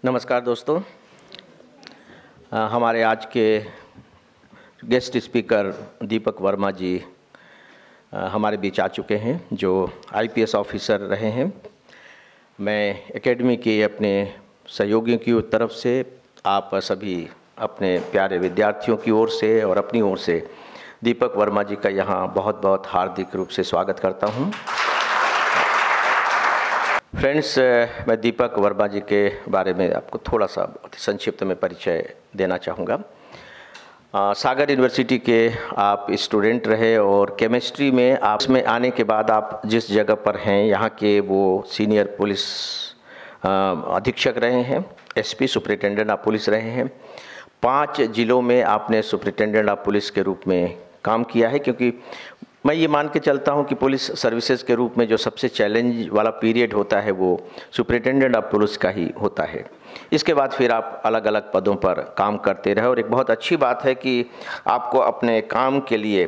नमस्कार दोस्तों। हमारे आज के गेस्ट स्पीकर दीपक वर्मा जी हमारे बीच आ चुके हैं, जो आईपीएस ऑफिसर रहे हैं। मैं एकेडमी के अपने सहयोगियों की तरफ से आप सभी अपने प्यारे विद्यार्थियों की ओर से और अपनी ओर से दीपक वर्मा जी का यहाँ बहुत बहुत हार्दिक रूप से स्वागत करता हूँ। फ्रेंड्स, मैं दीपक वर्मा जी के बारे में आपको थोड़ा सा संक्षिप्त में परिचय देना चाहूँगा। सागर यूनिवर्सिटी के आप स्टूडेंट रहे और केमिस्ट्री में आप में आने के बाद आप जिस जगह पर हैं यहाँ के वो सीनियर पुलिस अधीक्षक रहे हैं, एसपी सुपरिटेंडेंट ऑफ पुलिस रहे हैं। 5 जिलों में आपने सुपरिटेंडेंट ऑफ पुलिस के रूप में काम किया है, क्योंकि मैं ये मान के चलता हूँ कि पुलिस सर्विसेज के रूप में जो सबसे चैलेंज वाला पीरियड होता है वो सुपरिटेंडेंट ऑफ पुलिस का ही होता है। इसके बाद फिर आप अलग अलग पदों पर काम करते रहे और एक बहुत अच्छी बात है कि आपको अपने काम के लिए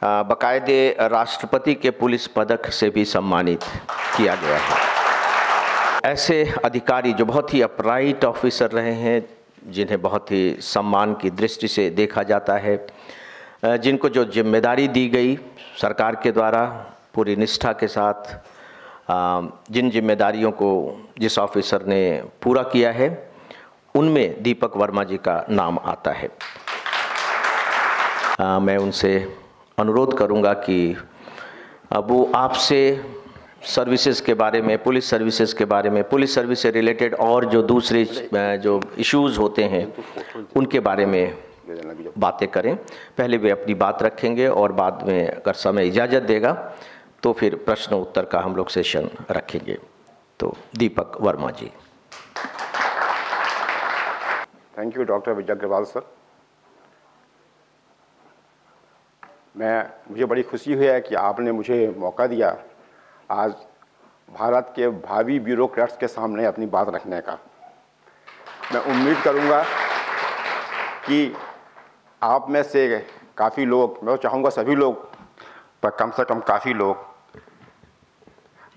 बाकायदे राष्ट्रपति के पुलिस पदक से भी सम्मानित किया गया है। ऐसे अधिकारी जो बहुत ही अपराइट ऑफिसर रहे हैं, जिन्हें बहुत ही सम्मान की दृष्टि से देखा जाता है, जिनको जो जिम्मेदारी दी गई सरकार के द्वारा पूरी निष्ठा के साथ, जिन जिम्मेदारियों को जिस ऑफिसर ने पूरा किया है, उनमें दीपक वर्मा जी का नाम आता है। मैं उनसे अनुरोध करूंगा कि वो आपसे सर्विसेज के बारे में, पुलिस सर्विसेज के बारे में, पुलिस सर्विस से रिलेटेड और जो दूसरे जो इश्यूज़ होते हैं उनके बारे में बातें करें। पहले वे अपनी बात रखेंगे और बाद में अगर समय इजाज़त देगा तो फिर प्रश्न उत्तर का हम लोग सेशन रखेंगे। तो Deepak Verma ji. Thank you doctor Vijay Agarwal sir. मुझे बड़ी खुशी हुई है कि आपने मुझे मौका दिया आज भारत के भावी ब्यूरोक्रेट्स के सामने अपनी बात रखने का। मैं उम्मीद करूंगा कि आप में से काफ़ी लोग, मैं चाहूँगा सभी लोग, पर कम से कम काफ़ी लोग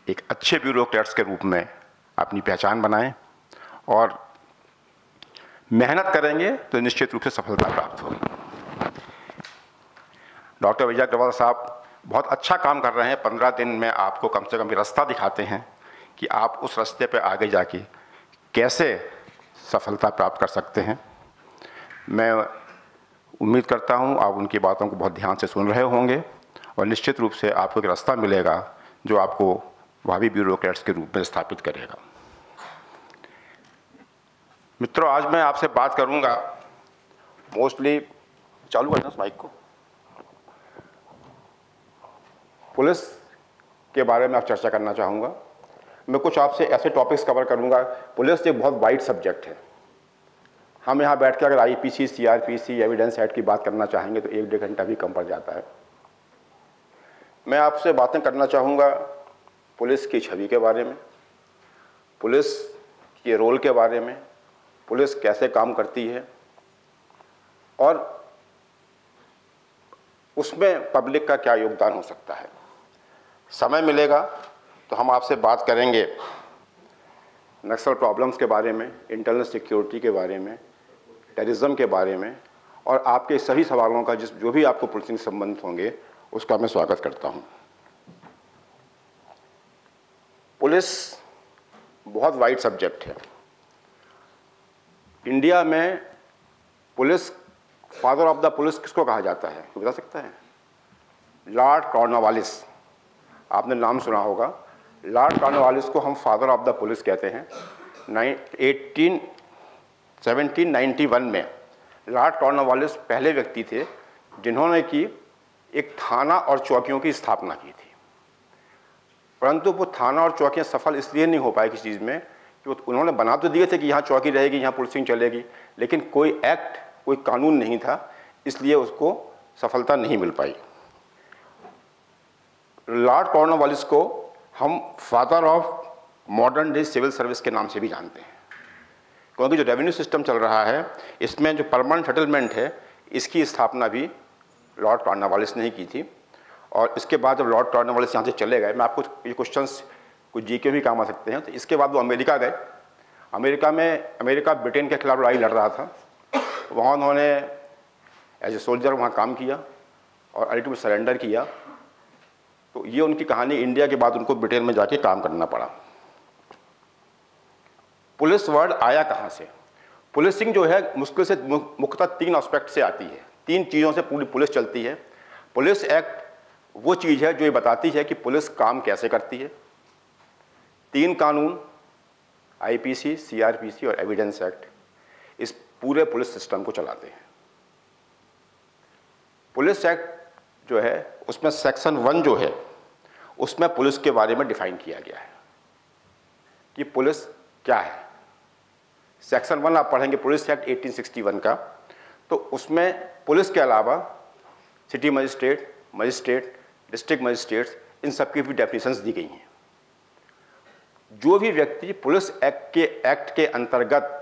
एक अच्छे ब्यूरोक्रेट्स के रूप में अपनी पहचान बनाएं और मेहनत करेंगे तो निश्चित रूप से सफलता प्राप्त होगी। डॉक्टर विजय अग्रवाल साहब बहुत अच्छा काम कर रहे हैं। 15 दिन में आपको कम से कम रास्ता दिखाते हैं कि आप उस रास्ते पर आगे जाके कैसे सफलता प्राप्त कर सकते हैं। मैं उम्मीद करता हूं आप उनकी बातों को बहुत ध्यान से सुन रहे होंगे और निश्चित रूप से आपको एक रास्ता मिलेगा जो आपको भावी ब्यूरोक्रेट्स के रूप में स्थापित करेगा। मित्रों, आज मैं आपसे बात करूंगा मोस्टली, चालू करना माइक को, पुलिस के बारे में आप चर्चा करना चाहूँगा। मैं कुछ आपसे ऐसे टॉपिक्स कवर करूँगा। पुलिस एक बहुत वाइड सब्जेक्ट है। हम यहाँ बैठ के अगर आईपीसी, सीआरपीसी, एविडेंस एक्ट की बात करना चाहेंगे तो 1-1.5 घंटा भी कम पड़ जाता है। मैं आपसे बातें करना चाहूँगा पुलिस की छवि के बारे में, पुलिस के रोल के बारे में, पुलिस कैसे काम करती है और उसमें पब्लिक का क्या योगदान हो सकता है। समय मिलेगा तो हम आपसे बात करेंगे नक्सल प्रॉब्लम्स के बारे में, इंटरनल सिक्योरिटी के बारे में, टेररिज्म के बारे में, और आपके सभी सवालों का जो भी आपको पुलिसिंग संबंधित होंगे उसका मैं स्वागत करता हूं। पुलिस बहुत वाइड सब्जेक्ट है। इंडिया में police, father of the police किसको कहा जाता है, तो बता सकता है? Lord Cornwallis. आपने नाम सुना होगा। लॉर्ड कॉर्नवालिस को हम फादर ऑफ द पुलिस कहते हैं। 1791 में लॉर्ड कॉर्नवालिस पहले व्यक्ति थे जिन्होंने की एक थाना और चौकियों की स्थापना की थी। परंतु वो थाना और चौकियाँ सफल इसलिए नहीं हो पाए किसी चीज़ में कि उन्होंने बना तो दिए थे कि यहाँ चौकी रहेगी, यहाँ पुलिसिंग चलेगी, लेकिन कोई एक्ट, कोई कानून नहीं था, इसलिए उसको सफलता नहीं मिल पाई। लॉर्ड कॉर्नवालिस को हम father of modern day civil service के नाम से भी जानते हैं, क्योंकि जो रेवेन्यू सिस्टम चल रहा है इसमें जो परमानेंट सेटलमेंट है इसकी स्थापना भी लॉर्ड कॉर्नवालिस ने ही की थी। और इसके बाद जब लॉर्ड कॉर्नवालिस यहाँ से चले गए, मैं आपको ये क्वेश्चंस कुछ जीके भी काम आ सकते हैं, तो इसके बाद वो अमेरिका गए अमेरिका ब्रिटेन के खिलाफ लड़ाई लड़ रहा था, वहाँ उन्होंने एज ए सोल्जर वहाँ काम किया और अल्टीमेट सरेंडर किया। तो ये उनकी कहानी। इंडिया के बाद उनको ब्रिटेन में जाके काम करना पड़ा। पुलिस वर्ड आया कहाँ से? पुलिसिंग जो है मुश्किल से मुख्यतः 3 एस्पेक्ट से आती है, 3 चीज़ों से पूरी पुलिस चलती है। पुलिस एक्ट वो चीज़ है जो ये बताती है कि पुलिस काम कैसे करती है। 3 कानून आईपीसी, सीआरपीसी और एविडेंस एक्ट इस पूरे पुलिस सिस्टम को चलाते हैं। पुलिस एक्ट जो है उसमें सेक्शन 1 जो है उसमें पुलिस के बारे में डिफाइन किया गया है कि पुलिस क्या है। सेक्शन 1 आप पढ़ेंगे पुलिस एक्ट 1861 का, तो उसमें पुलिस के अलावा सिटी मजिस्ट्रेट, डिस्ट्रिक्ट मजिस्ट्रेट्स, इन सब की भी डेफिनेशंस दी गई हैं। जो भी व्यक्ति पुलिस एक्ट के अंतर्गत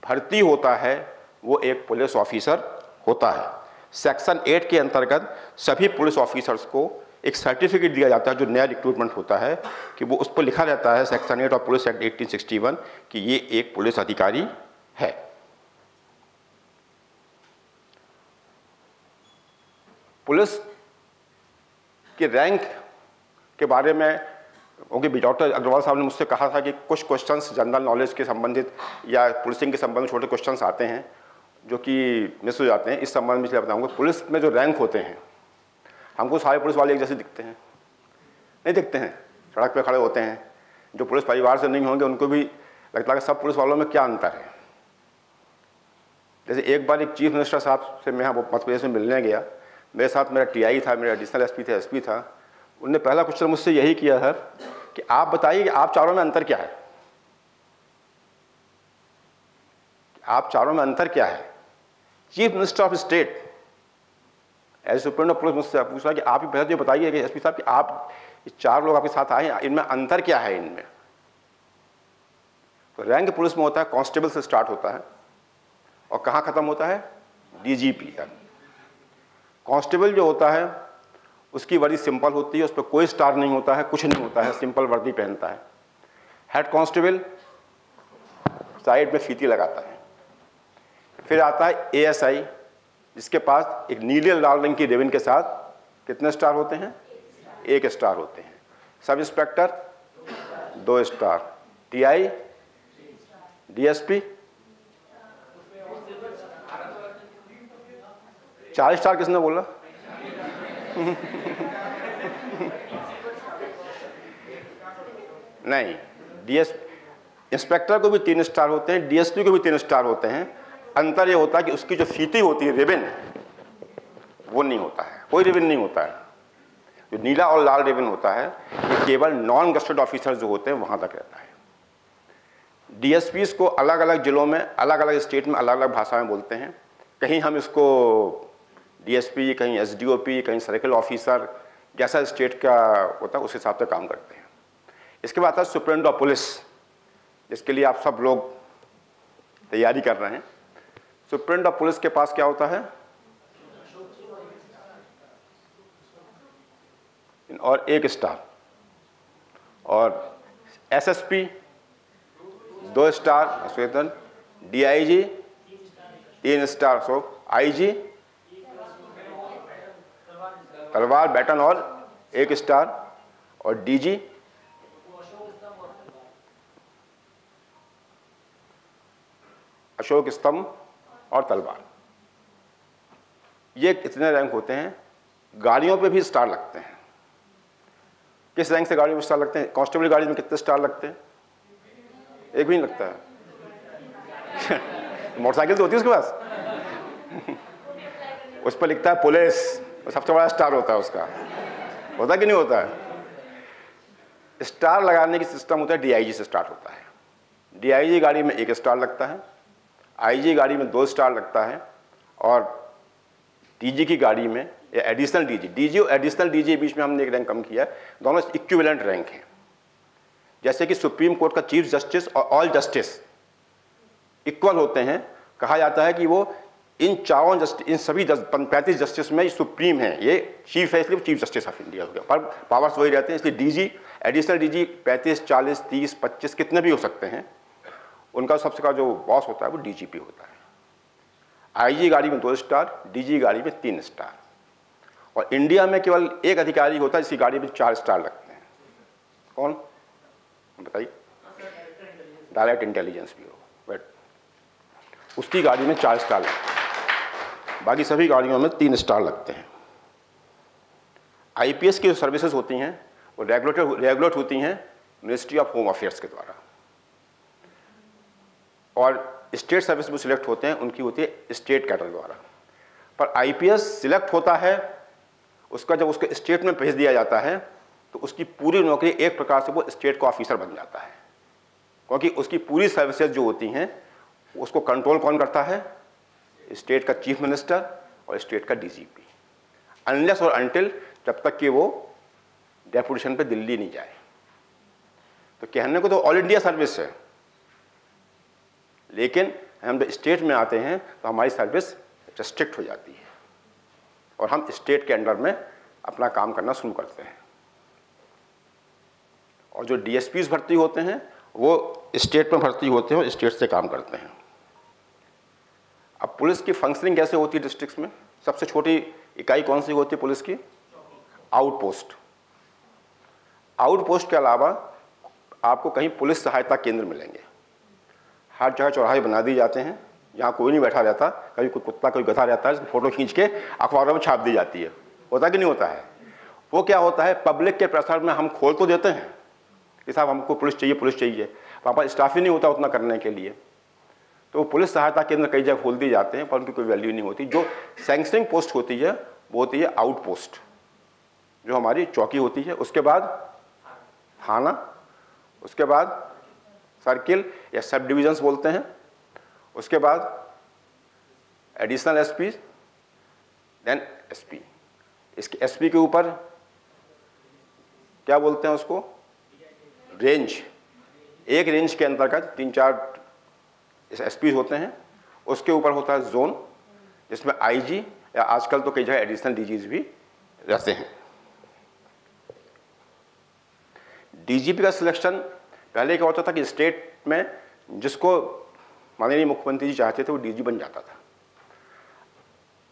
भर्ती होता है वो एक पुलिस ऑफिसर होता है। सेक्शन 8 के अंतर्गत सभी पुलिस ऑफिसर्स को एक सर्टिफिकेट दिया जाता है जो नया रिक्रूटमेंट होता है, कि वो उस पर लिखा रहता है सेक्शन 8 ऑफ पुलिस एक्ट 1861 कि ये एक पुलिस अधिकारी है। पुलिस के रैंक के बारे में क्योंकि डॉक्टर अग्रवाल साहब ने मुझसे कहा था कि कुछ क्वेश्चंस जनरल नॉलेज के संबंधित या पुलिसिंग के संबंध में छोटे क्वेश्चंस आते हैं जो कि मिस हो जाते हैं। इस संबंध में इसलिए बताऊंगा, पुलिस में जो रैंक होते हैं, हमको सारे पुलिस वाले एक जैसे दिखते हैं? नहीं दिखते हैं। सड़क पे खड़े होते हैं, जो पुलिस परिवार से नहीं होंगे उनको भी लगता है कि सब पुलिस वालों में क्या अंतर है। जैसे एक बार एक चीफ मिनिस्टर साहब से मैं मध्य प्रदेश में मिलने गया, मेरे साथ मेरा टीआई था, मेरा एडिशनल एसपी था। उनने पहला क्वेश्चन मुझसे यही किया है कि आप बताइए कि आप चारों में अंतर क्या है। आप चारों में अंतर क्या है? Chief minister of state as supreme of police मुझसे पूछा कि आप ही पहले तो बताइए कि एसपी साहब कि आप 4 लोग आपके साथ आए, इनमें अंतर क्या है इनमें? तो रैंक पुलिस में होता है कांस्टेबल से स्टार्ट होता है और कहाँ खत्म होता है? डीजीपी तक। कांस्टेबल जो होता है उसकी वर्दी सिंपल होती है, उस पर कोई स्टार नहीं होता है, कुछ नहीं होता है, सिंपल वर्दी पहनता है। हेड कांस्टेबल साइड में फीती लगाता है। फिर आता है एएसआई, जिसके पास एक नीले लाल रंग की रिबन के साथ कितने स्टार होते हैं? 1 स्टार होते हैं। Sub inspector 2 star, TI, DSP 4 star. किसने बोला? नहीं, इंस्पेक्टर को भी 3 स्टार होते हैं, डीएसपी को भी 3 स्टार होते हैं। अंतर ये होता है कि उसकी जो फीती होती है, रिबन, वो नहीं होता है, कोई रिबन नहीं होता है। जो नीला और लाल रिबन होता है ये केवल नॉन गस्टेड ऑफिसर जो होते हैं वहां तक रहता है। डीएसपीस को अलग अलग जिलों में, अलग अलग स्टेट में अलग अलग भाषा में बोलते हैं। कहीं हम इसको डीएसपी, कहीं एसडीओपी, कहीं सर्किल ऑफिसर, जैसा स्टेट का होता है उस हिसाब से काम करते हैं। इसके बाद आता है सुप्रीम ऑफ पुलिस, जिसके लिए आप सब लोग तैयारी कर रहे हैं। सुप्रीम ऑफ पुलिस के पास क्या होता है? और 1 स्टार, और एसएसपी 2 स्टार अश्वेतन, डीआईजी 3 स्टार अशोक, आईजी तलवार बैटन और 1 स्टार, और डीजी अशोक स्तंभ और तलवार। ये इतने रैंक होते हैं। गाड़ियों पे भी स्टार लगते हैं। किस रैंक से गाड़ी में स्टार लगते हैं? कांस्टेबल गाड़ी में कितने स्टार लगते हैं? एक भी नहीं लगता है। मोटरसाइकिल तो होती है उसके पास। उस पर लिखता है पुलिस, सबसे बड़ा स्टार होता है उसका। होता कि नहीं होता है? स्टार लगाने की सिस्टम होता है डीआईजी से स्टार्ट होता है। डीआईजी गाड़ी में 1 स्टार लगता है, आईजी गाड़ी में 2 स्टार लगता है, और डीजी की गाड़ी में, या एडिशनल डीजी और एडिशनल डीजी के बीच में हमने एक रैंक कम किया है। दोनों इक्विवेलेंट रैंक हैं। जैसे कि सुप्रीम कोर्ट का चीफ जस्टिस और ऑल जस्टिस इक्वल होते हैं। कहा जाता है कि वो इन सभी 35 जस्टिस में सुप्रीम है। ये चीफ है इसलिए चीफ जस्टिस ऑफ इंडिया हो गया, पर पावर्स वही रहते हैं। इसलिए डीजी, एडिशनल डीजी 35, 40, 30, 25 कितने भी हो सकते हैं। उनका सबसे का जो बॉस होता है वो डीजीपी होता है। आईजी गाड़ी में 2 स्टार, डीजी गाड़ी में 3 स्टार, और इंडिया में केवल एक अधिकारी होता है जिसकी गाड़ी में 4 स्टार लगते हैं। कौन बताइए? डायरेक्ट इंटेलिजेंस ब्यूरो, बट उसकी गाड़ी में 4 स्टार लगते हैं, बाकी सभी गाड़ियों में 3 स्टार लगते हैं। आईपीएस की जो सर्विसेज होती हैं वो रेगुलेट होती हैं मिनिस्ट्री ऑफ होम अफेयर्स के द्वारा, और स्टेट सर्विस में सिलेक्ट होते हैं उनकी होती है स्टेट कैडर द्वारा। पर आईपीएस सिलेक्ट होता है, उसका जब उसके स्टेट में भेज दिया जाता है तो उसकी पूरी नौकरी एक प्रकार से वो स्टेट का ऑफिसर बन जाता है, क्योंकि उसकी पूरी सर्विसेज जो होती हैं उसको कंट्रोल कौन करता है? स्टेट का चीफ मिनिस्टर और स्टेट का डीजीपी, अनलेस और अनटिल जब तक कि वो डेपुटेशन पे दिल्ली नहीं जाए। तो कहने को तो ऑल इंडिया सर्विस है, लेकिन हम जब स्टेट में आते हैं तो हमारी सर्विस रेस्ट्रिक्ट हो जाती है और हम स्टेट के अंडर में अपना काम करना शुरू करते हैं। और जो डीएसपीज भर्ती होते हैं वो स्टेट में भर्ती होते हैं और स्टेट से काम करते हैं। अब पुलिस की फंक्शनिंग कैसे होती है डिस्ट्रिक्ट्स में? सबसे छोटी इकाई कौन सी होती है पुलिस की? आउटपोस्ट। आउटपोस्ट के अलावा आपको कहीं पुलिस सहायता केंद्र मिलेंगे। हर जगह चौराहे बना दिए जाते हैं जहाँ कोई नहीं बैठा रहता, कभी कोई कुत्ता कोई गधा रहता है, उसकी फोटो खींच के अखबारों में छाप दी जाती है। होता कि नहीं होता है? वो क्या होता है, पब्लिक के प्रेशर में हम खोल तो देते हैं कि साहब हमको पुलिस चाहिए, वहाँ पर स्टाफ ही नहीं होता उतना करने के लिए, तो पुलिस सहायता केंद्र कई जगह खोल दिए जाते हैं पर उनकी कोई वैल्यू नहीं होती। जो सैंक्शनिंग पोस्ट होती है वो होती है आउटपोस्ट, जो हमारी चौकी होती है, उसके बाद थाना, उसके बाद सर्किल या सब डिविजन्स बोलते हैं, उसके बाद एडिशनल एसपी, देन एसपी। इसके एसपी के ऊपर क्या बोलते हैं उसको? रेंज। एक रेंज के अंतर्गत 3-4 एसपी होते हैं। उसके ऊपर होता है जोन, जिसमें आईजी या आजकल तो कई जगह एडिशनल डीजीज भी रहते हैं। डीजीपी का सिलेक्शन पहले क्या होता था कि स्टेट में जिसको माननीय मुख्यमंत्री जी चाहते थे वो डीजी बन जाता था।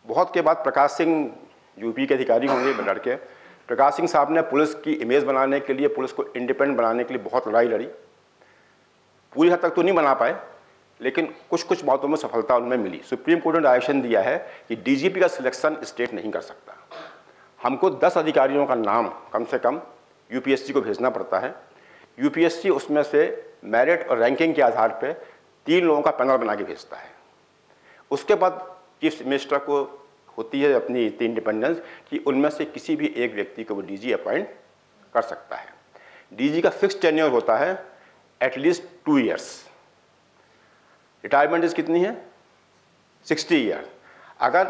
बहुत के बाद प्रकाश सिंह यूपी के अधिकारी होंगे लड़के, प्रकाश सिंह साहब ने पुलिस की इमेज बनाने के लिए, पुलिस को इंडिपेंडेंट बनाने के लिए बहुत लड़ाई लड़ी। पूरी हद तक तो नहीं बना पाए, लेकिन कुछ कुछ बातों में सफलता उनमें मिली। सुप्रीम कोर्ट ने डायरेक्शन दिया है कि डीजीपी का सिलेक्शन स्टेट नहीं कर सकता। हमको 10 अधिकारियों का नाम कम से कम यूपीएससी को भेजना पड़ता है। यूपीएससी उसमें से मेरिट और रैंकिंग के आधार पर 3 लोगों का पैनल बना के भेजता है। उसके बाद चीफ मिनिस्टर को होती है अपनी इतनी इंडिपेंडेंस कि उनमें से किसी भी एक व्यक्ति को वो डीजी अपॉइंट कर सकता है। डीजी का फिक्स टेन्योर होता है एटलीस्ट 2 ईयर्स। रिटायरमेंट एज कितनी है? 60 ईयर। अगर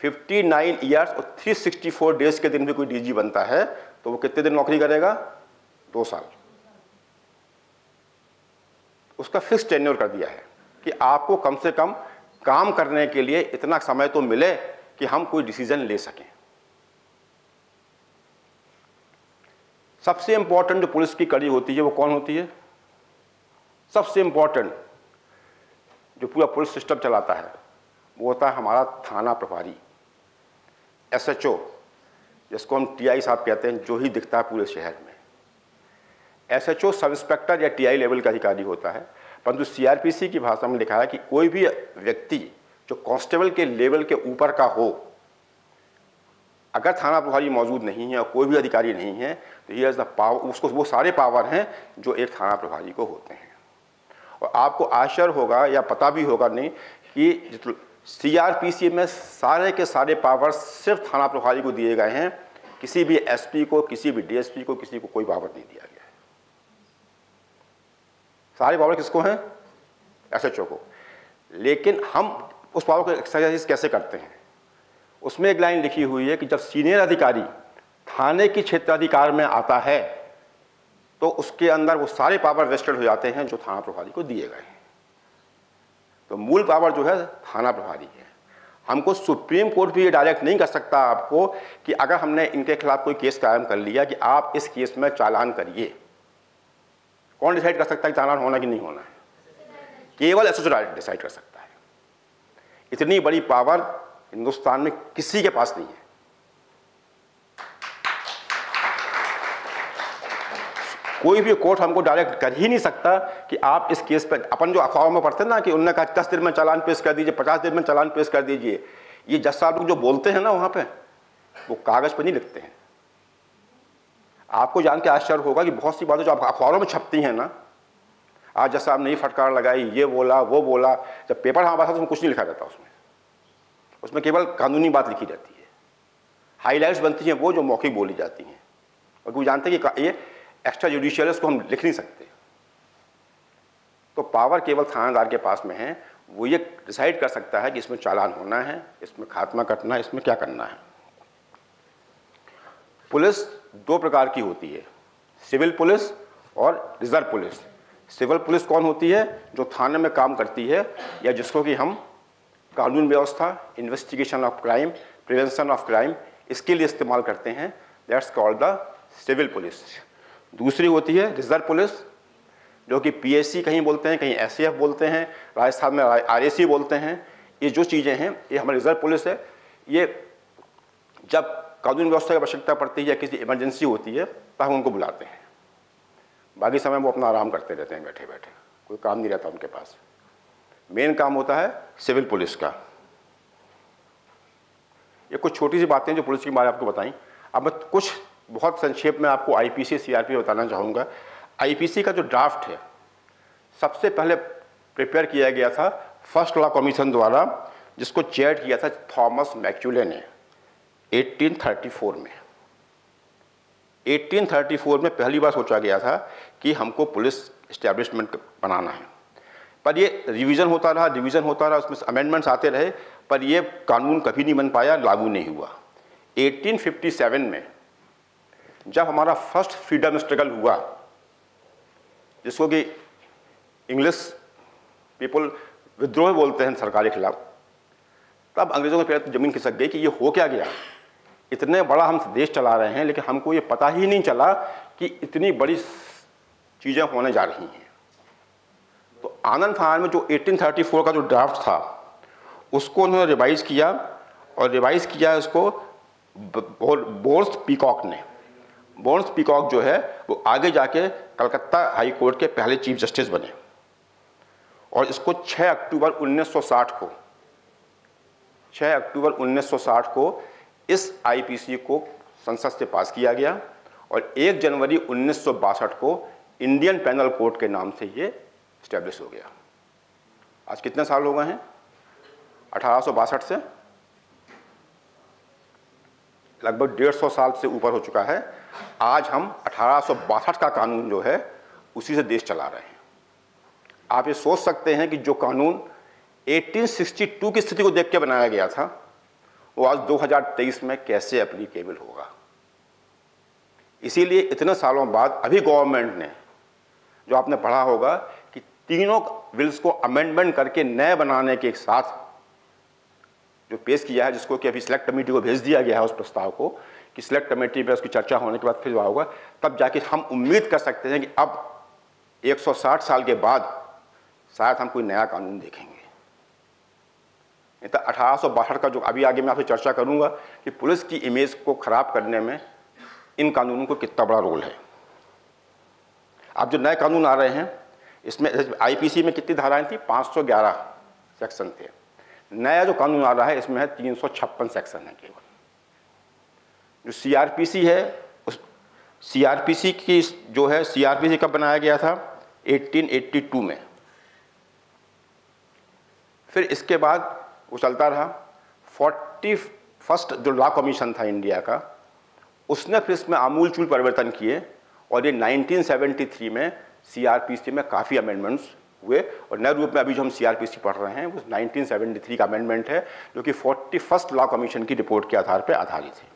59 ईयर्स और 364 डेज के दिन भी कोई डीजी बनता है तो वो कितने दिन नौकरी करेगा? 2 साल। उसका फिक्स टेन्योर कर दिया है कि आपको कम से कम काम करने के लिए इतना समय तो मिले कि हम कोई डिसीजन ले सकें। सबसे इंपॉर्टेंट जो पुलिस की कड़ी होती है वो कौन होती है? सबसे इंपॉर्टेंट जो पूरा पुलिस सिस्टम चलाता है वो होता है हमारा थाना प्रभारी, एसएचओ, जिसको हम टीआई साहब कहते हैं, जो ही दिखता है पूरे शहर में। एसएचओ सब इंस्पेक्टर या टीआई लेवल का अधिकारी होता है, परंतु सीआरपीसी की भाषा में लिखा है कि कोई भी व्यक्ति जो कांस्टेबल के लेवल के ऊपर का हो, अगर थाना प्रभारी मौजूद नहीं है और कोई भी अधिकारी नहीं है तो ही हैज़ द पावर, उसको वो सारे पावर हैं जो एक थाना प्रभारी को होते हैं। और आपको आश्चर्य होगा या पता भी होगा नहीं कि सीआरपीसी में सारे के सारे पावर सिर्फ थाना प्रभारी को दिए गए हैं, किसी भी एसपी को, किसी भी डीएसपी को, किसी को कोई पावर नहीं दिया गया है। सारे पावर किसको हैं? एसएचओ को। लेकिन हम उस पावर को एक्सरसाइज कैसे करते हैं? उसमें एक लाइन लिखी हुई है कि जब सीनियर अधिकारी थाने की क्षेत्राधिकार में आता है तो उसके अंदर वो सारे पावर वेस्टेड हो जाते हैं जो थाना प्रभारी को दिए गए हैं। तो मूल पावर जो है थाना प्रभारी है। हमको सुप्रीम कोर्ट भी ये डायरेक्ट नहीं कर सकता आपको कि अगर हमने इनके खिलाफ कोई केस कायम कर लिया कि आप इस केस में चालान करिए। कौन डिसाइड कर सकता है कि चालान होना कि नहीं होना है? केवल एसओजी डिसाइड कर सकता है। इतनी बड़ी पावर हिंदुस्तान में किसी के पास नहीं है। कोई भी कोर्ट हमको डायरेक्ट कर ही नहीं सकता कि आप इस केस पर, अपन जो अखबारों में पढ़ते हैं ना कि उन्होंने कहा 10 दिन में चालान पेश कर दीजिए, 50 दिन में चालान पेश कर दीजिए, ये जज साहब लोग जो बोलते हैं ना वहाँ पे, वो कागज पर नहीं लिखते हैं। आपको जान के आश्चर्य होगा कि बहुत सी बातें जो आप अखबारों में छपती हैं ना, आज जज साहब ने ये फटकार लगाई, ये बोला, वो बोला, जब पेपर हमारे पास उसमें कुछ नहीं लिखा रहता, उसमें केवल कानूनी बात लिखी रहती है। हाईलाइट्स बनती हैं वो जो मौखिक बोली जाती हैं, और वो जानते हैं कि ये एक्स्ट्रा जुडिशियल उसको हम लिख नहीं सकते। तो पावर केवल थानेदार के पास में है, वो ये डिसाइड कर सकता है कि इसमें चालान होना है, इसमें खात्मा कटना है, इसमें क्या करना है। पुलिस दो प्रकार की होती है, सिविल पुलिस और रिजर्व पुलिस। सिविल पुलिस कौन होती है? जो थाने में काम करती है, या जिसको कि हम कानून व्यवस्था, investigation of crime, prevention of crime, इसके लिए इस्तेमाल करते हैं। That's called the civil police. दूसरी होती है रिजर्व पुलिस, जो कि पीएससी कहीं बोलते हैं, कहीं एसएएफ बोलते हैं, राजस्थान में आरएसी बोलते हैं। ये जो चीज़ें हैं ये हमारी रिजर्व पुलिस है। ये जब कानून व्यवस्था की आवश्यकता पड़ती है या किसी इमरजेंसी होती है तब हम उनको बुलाते हैं। बाकी समय वो अपना आराम करते रहते हैं, बैठे बैठे, कोई काम नहीं रहता उनके पास। मेन काम होता है सिविल पुलिस का। ये कुछ छोटी सी बातें जो पुलिस की बारे आपको बताई। अब मैं कुछ बहुत संक्षेप में आपको आईपीसी सीआरपी बताना चाहूँगा। आईपीसी का जो ड्राफ्ट है सबसे पहले प्रिपेयर किया गया था फर्स्ट लॉ कमीशन द्वारा, जिसको चेयर किया था थॉमस मैक्यूले ने 1834 में। 1834 में पहली बार सोचा गया था कि हमको पुलिस इस्टेब्लिशमेंट बनाना है, पर ये रिवीजन होता रहा, उसमें अमेंडमेंट्स आते रहे, पर ये कानून कभी नहीं बन पाया, लागू नहीं हुआ। 1857 में जब हमारा फर्स्ट फ्रीडम स्ट्रगल हुआ, जिसको कि इंग्लिश पीपल विद्रोह बोलते हैं सरकार के खिलाफ, तब अंग्रेजों के पैर जमीन खिसक गई कि ये हो क्या गया। इतने बड़ा हम देश चला रहे हैं, लेकिन हमको ये पता ही नहीं चला कि इतनी बड़ी चीज़ें होने जा रही हैं। तो आनंद फानन में जो 1834 का जो ड्राफ्ट था उसको उन्होंने रिवाइज किया, और रिवाइज किया उसको बोर्स पीकॉक ने। बोर्स पीकॉक जो है वो आगे जाके कलकत्ता हाई कोर्ट के पहले चीफ जस्टिस बने, और इसको 6 अक्टूबर 1960 को इस आईपीसी को संसद से पास किया गया, और 1 जनवरी 1962 को इंडियन पेनल कोड के नाम से ये इस्टेब्लिश हो गया। आज कितने साल हो गए हैं? 1862 से लगभग 150 साल से ऊपर हो चुका है। आज हम 1862 का कानून जो है उसी से देश चला रहे हैं। आप ये सोच सकते हैं कि जो कानून 1862 की स्थिति को देख के बनाया गया था वो आज 2023 में कैसे एप्लीकेबल होगा। इसीलिए इतने सालों बाद अभी गवर्नमेंट ने, जो आपने पढ़ा होगा कि तीनों बिल्स को अमेंडमेंट करके नए बनाने के साथ जो पेश किया है, जिसको कि अभी सिलेक्ट कमेटी को भेज दिया गया है, उस प्रस्ताव को कि सिलेक्ट कमेटी में उसकी चर्चा होने के बाद फिर होगा, तब जाके हम उम्मीद कर सकते हैं कि अब 160 साल के बाद शायद हम कोई नया कानून देखेंगे। नहीं तो 1862 का जो अभी आगे मैं आपसे चर्चा करूंगा कि पुलिस की इमेज को खराब करने में इन कानूनों को कितना बड़ा रोल है। अब जो नए कानून आ रहे हैं इसमें आईपीसी में कितनी धाराएं थी? 511 सेक्शन थे। नया जो कानून आ रहा है इसमें है 356 सेक्शन है केवल। जो सीआरपीसी है, उस सीआरपीसी की जो है, सीआरपीसी कब बनाया गया था? 1882 में। फिर इसके बाद वो चलता रहा। 41st जो लॉ कमीशन था इंडिया का, उसने फिर इसमें आमूलचूल परिवर्तन किए, और ये 1973 में सीआरपीसी में काफ़ी अमेंडमेंट्स हुए, और नए रूप में अभी जो हम सीआरपीसी पढ़ रहे हैं वो 1973 का अमेंडमेंट है, जो कि 41st लॉ कमीशन की रिपोर्ट के आधार पर आधारित है।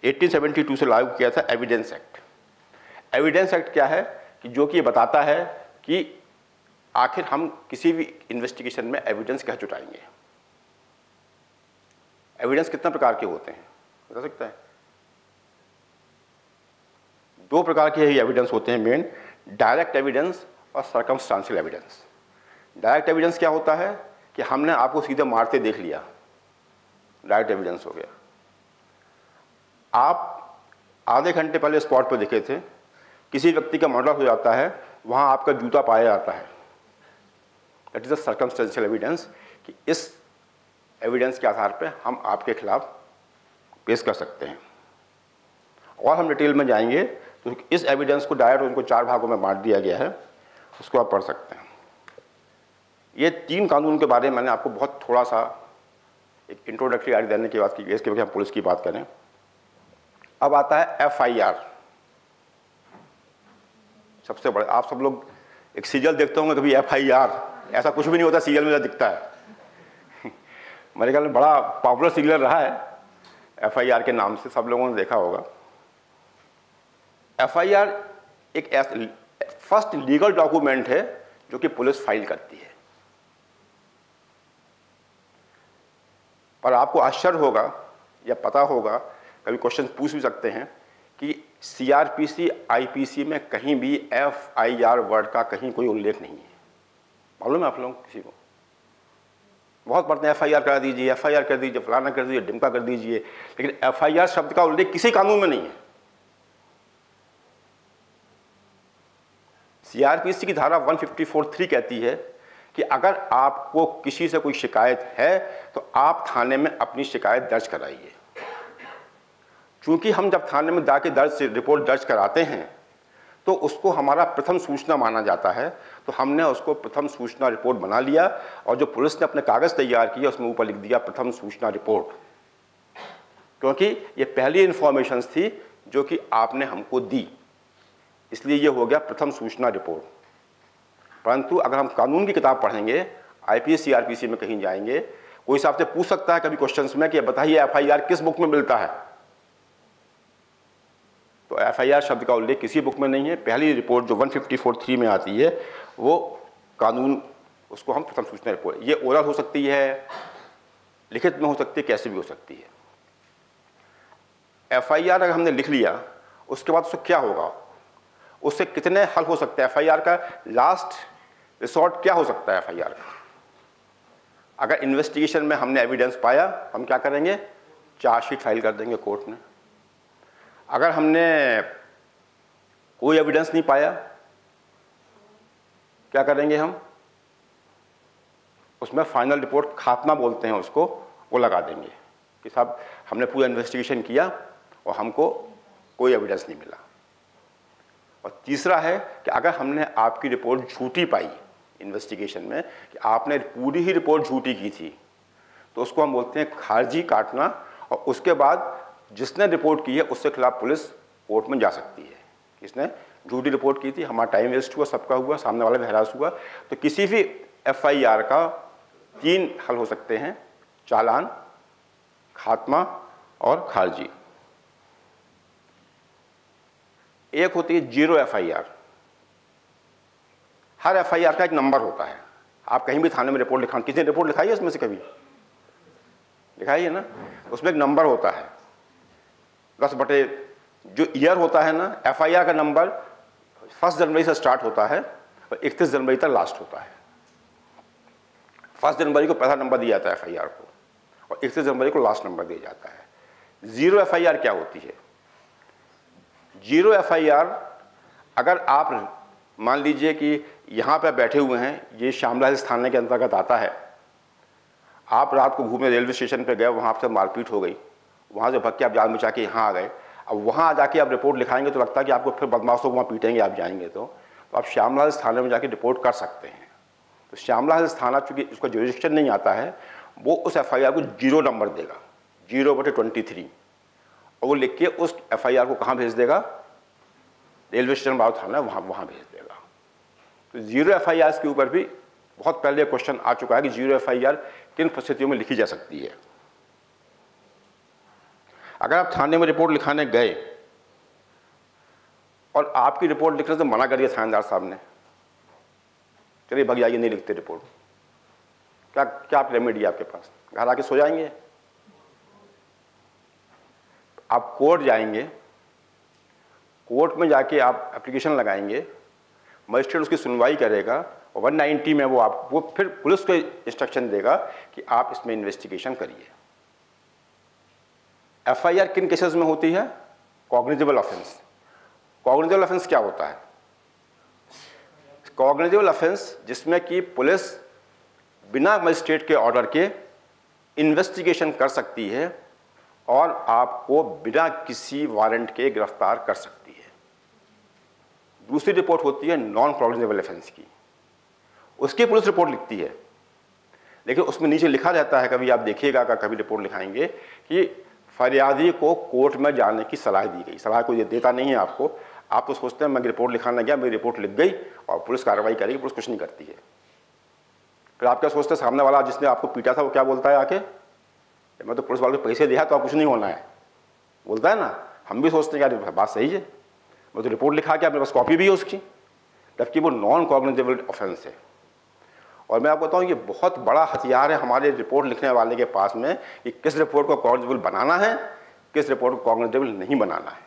1872 से लागू किया था एविडेंस एक्ट। एविडेंस एक्ट क्या है कि जो कि ये बताता है कि आखिर हम किसी भी इन्वेस्टिगेशन में एविडेंस क्या जुटाएंगे। एविडेंस कितने प्रकार के होते हैं बता सकता है? दो प्रकार के ही एविडेंस होते हैं मेन, डायरेक्ट एविडेंस और सर्कमस्टांशियल एविडेंस। डायरेक्ट एविडेंस क्या होता है कि हमने आपको सीधे मारते देख लिया, डायरेक्ट एविडेंस हो गया। आप आधे घंटे पहले स्पॉट पर दिखे थे, किसी व्यक्ति का मर्डर हो जाता है, वहाँ आपका जूता पाया जाता है, that is a circumstantial evidence, कि इस एविडेंस के आधार पर हम आपके खिलाफ पेश कर सकते हैं। और हम डिटेल में जाएंगे तो इस एविडेंस को डायरेक्ट उनको 4 भागों में बांट दिया गया है, उसको आप पढ़ सकते हैं। ये 3 कानून के बारे में मैंने आपको बहुत थोड़ा सा एक इंट्रोडक्टरी आइडिया देने की बात की, इसके बाद हम पुलिस की बात करें। अब आता है FIR। सबसे बड़े, आप सब लोग एक सीरियल देखते होंगे कभी FIR, ऐसा कुछ भी नहीं होता, सीरियल में दिखता है मेरे ख्याल में बड़ा पॉपुलर सीरियल रहा है FIR के नाम से, सब लोगों ने देखा होगा। FIR एक फर्स्ट लीगल डॉक्यूमेंट है जो कि पुलिस फाइल करती है। पर आपको आश्चर्य होगा या पता होगा, कभी क्वेश्चन पूछ भी सकते हैं कि CRPC IPC में कहीं भी FIR वर्ड का कहीं कोई उल्लेख नहीं है। मालूम है आप लोगों किसी को? बहुत पढ़ते हैं FIR कर दीजिए, FIR कर दीजिए, फलाना कर दीजिए, ढिमका कर दीजिए, लेकिन FIR शब्द का उल्लेख किसी कानून में नहीं है। CRPC की धारा 154(3) कहती है कि अगर आपको किसी से कोई शिकायत है तो आप थाने में अपनी शिकायत दर्ज कराइए। चूंकि हम जब थाने में जाके रिपोर्ट दर्ज कराते हैं तो उसको हमारा प्रथम सूचना माना जाता है, तो हमने उसको प्रथम सूचना रिपोर्ट बना लिया, और जो पुलिस ने अपने कागज़ तैयार किए उसमें ऊपर लिख दिया प्रथम सूचना रिपोर्ट, क्योंकि ये पहली इन्फॉर्मेशन थी जो कि आपने हमको दी, इसलिए ये हो गया प्रथम सूचना रिपोर्ट। परंतु अगर हम कानून की किताब पढ़ेंगे, IPC CRPC में कहीं जाएंगे, कोई साहब से पूछ सकता है कभी क्वेश्चंस में कि बताइए FIR किस बुक में मिलता है, तो FIR शब्द का उल्लेख किसी बुक में नहीं है। पहली रिपोर्ट जो 154(3) में आती है वो कानून, उसको हम प्रथम सूचना रिपोर्ट, ये ओरल हो सकती है, लिखित में हो सकती है, कैसे भी हो सकती है। FIR अगर हमने लिख लिया, उसके बाद उससे क्या होगा, उससे कितने हल हो सकते हैं, FIR का लास्ट रिसोर्ट क्या हो सकता है FIR का। अगर इन्वेस्टिगेशन में हमने एविडेंस पाया, हम क्या करेंगे, चार्जशीट फाइल कर देंगे कोर्ट में। अगर हमने कोई एविडेंस नहीं पाया, क्या करेंगे हम, उसमें फाइनल रिपोर्ट, खात्मा बोलते हैं उसको, वो लगा देंगे कि साहब हमने पूरा इन्वेस्टिगेशन किया और हमको कोई एविडेंस नहीं मिला। और तीसरा है कि अगर हमने आपकी रिपोर्ट झूठी पाई इन्वेस्टिगेशन में, कि आपने पूरी ही रिपोर्ट झूठी की थी, तो उसको हम बोलते हैं खारिजी काटना, और उसके बाद जिसने रिपोर्ट की है उसके खिलाफ पुलिस कोर्ट में जा सकती है। किसने झूठी रिपोर्ट की थी, हमारा टाइम वेस्ट हुआ, सबका हुआ, सामने वाला भी हरास हुआ। तो किसी भी FIR का 3 हल हो सकते हैं, चालान, खात्मा और खारिजी। एक होती है 0 FIR। हर FIR का एक नंबर होता है। आप कहीं भी थाने में रिपोर्ट लिखा, किसी ने रिपोर्ट लिखाई है उसमें से कभी, लिखाई है ना, उसमें एक नंबर होता है 10 बटे जो ईयर होता है ना, FIR का नंबर 1 जनवरी से स्टार्ट होता है और 31 जनवरी तक लास्ट होता है। 1 जनवरी को पहला नंबर दिया जाता है FIR को, और 31 जनवरी को लास्ट नंबर दिया जाता है। 0 FIR क्या होती है, 0 FIR, अगर आप मान लीजिए कि यहाँ पे बैठे हुए हैं, ये श्यामला हिल्स थाने के अंतर्गत आता है, आप रात को घूमने रेलवे स्टेशन पे गए, वहाँ आपसे मारपीट हो गई, वहाँ से भग के आप जान बचा के यहाँ आ गए, अब वहाँ जाके आप रिपोर्ट लिखाएंगे तो लगता है कि आपको फिर बदमाशों को वहाँ पीटेंगे आप जाएंगे, तो आप श्यामला हिल्स थाने में जाके रिपोर्ट कर सकते हैं। तो श्यामला हिल्स थाना चूँकि उसका जुरिडिक्शन नहीं आता है, वो उस FIR को 0 नंबर देगा, 0/23, और वो लिख के उस FIR को कहाँ भेज देगा, रेलवे स्टेशन बाबू थाना, वहाँ भेज देगा। तो 0 FIR के ऊपर भी बहुत पहले क्वेश्चन आ चुका है कि 0 FIR किन परिस्थितियों में लिखी जा सकती है। अगर आप थाने में रिपोर्ट लिखाने गए और आपकी रिपोर्ट लिखने से मना करिए थानेदार साहब ने, चलिए भग जाइए, नहीं लिखते रिपोर्ट, क्या क्या रेमेडी आपके पास, घर आके सो जाएंगे? आप कोर्ट जाएंगे, कोर्ट में जाके आप एप्लीकेशन लगाएंगे, मजिस्ट्रेट उसकी सुनवाई करेगा और 190 में वो फिर पुलिस को इंस्ट्रक्शन देगा कि आप इसमें इन्वेस्टिगेशन करिए। एफआईआर किन केसेस में होती है? Cognizable offence. कॉग्निजेबल ऑफेंस क्या होता है? कॉग्निजेबल ऑफेंस जिसमें कि पुलिस बिना मजिस्ट्रेट के ऑर्डर के इन्वेस्टिगेशन कर सकती है और आपको बिना किसी वारंट के गिरफ्तार कर सकती है। दूसरी रिपोर्ट होती है नॉन कॉग्निजेबल ऑफेंस की, उसकी पुलिस रिपोर्ट लिखती है, लेकिन उसमें नीचे लिखा रहता है, कभी आप देखिएगा कभी रिपोर्ट लिखाएंगे कि फरियादी को कोर्ट में जाने की सलाह दी गई। सलाह कोई देता नहीं है आपको, आप तो सोचते हैं मैं रिपोर्ट लिखाना गया, मेरी रिपोर्ट लिख गई और पुलिस कार्रवाई करेगी, पुलिस कुछ नहीं करती है। फिर आप क्या सोचते हैं, सामने वाला जिसने आपको पीटा था वो क्या बोलता है आके, मैं तो पुलिस वाले को पैसे दिया तो आप कुछ नहीं होना है, बोलता है ना। हम भी सोचते हैं यार बात सही है, मैं तो रिपोर्ट लिखा के, अपने पास कॉपी भी है उसकी, जबकि वो नॉन कॉग्निजेबल ऑफेंस है। और मैं आपको बताऊं ये बहुत बड़ा हथियार है हमारे रिपोर्ट लिखने वाले के पास में कि किस रिपोर्ट को कॉग्निजेबल बनाना है, किस रिपोर्ट को कॉग्निजेबल नहीं बनाना है।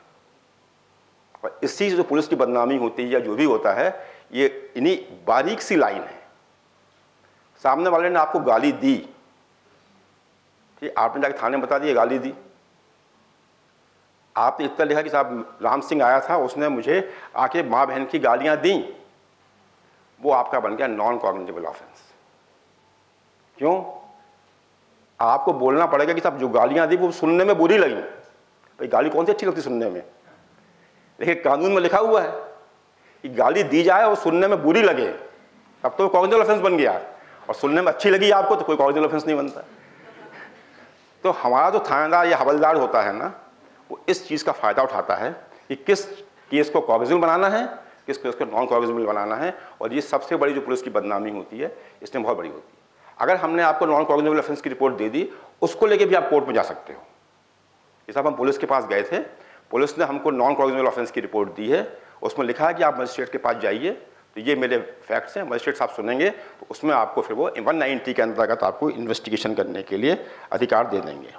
और इसी से जो पुलिस की बदनामी होती है या जो भी होता है, ये इन्हीं बारीक सी लाइन है। सामने वाले ने आपको गाली दी, ठीक, आपने जाके थाने में बता दिया गाली दी, आपने इतना लिखा कि साहब राम सिंह आया था, उसने मुझे आके माँ बहन की गालियां दी, वो आपका बन गया नॉन कॉग्निजेबल ऑफेंस। क्यों? आपको बोलना पड़ेगा कि साहब जो गालियां दी वो सुनने में बुरी लगी। भाई गाली कौन सी अच्छी लगती सुनने में? देखिए कानून में लिखा हुआ है कि गाली दी जाए और सुनने में बुरी लगे, तब तो कॉग्निजेबल ऑफेंस बन गया, और सुनने में अच्छी लगी आपको तो कोई कॉग्निजेबल ऑफेंस नहीं बनता। तो हमारा जो थानेदार या हवलदार होता है ना, वो इस चीज़ का फ़ायदा उठाता है कि किस केस को कॉग्निजेबल बनाना है, किस केस को नॉन कॉग्निजेबल बनाना है। और ये सबसे बड़ी जो पुलिस की बदनामी होती है, इसमें बहुत बड़ी होती है। अगर हमने आपको नॉन कॉग्निजेबल ऑफेंस की रिपोर्ट दे दी, उसको लेके भी आप कोर्ट में जा सकते हो। जैसा हम पुलिस के पास गए थे, पुलिस ने हमको नॉन कॉग्निजेबल ऑफेंस की रिपोर्ट दी है, उसमें लिखा है कि आप मजिस्ट्रेट के पास जाइए, तो ये मेरे फैक्ट्स हैं, मजिस्ट्रेट साहब सुनेंगे, तो उसमें आपको फिर वो 190 के अंतर्गत आपको इन्वेस्टिगेशन करने के लिए अधिकार दे देंगे।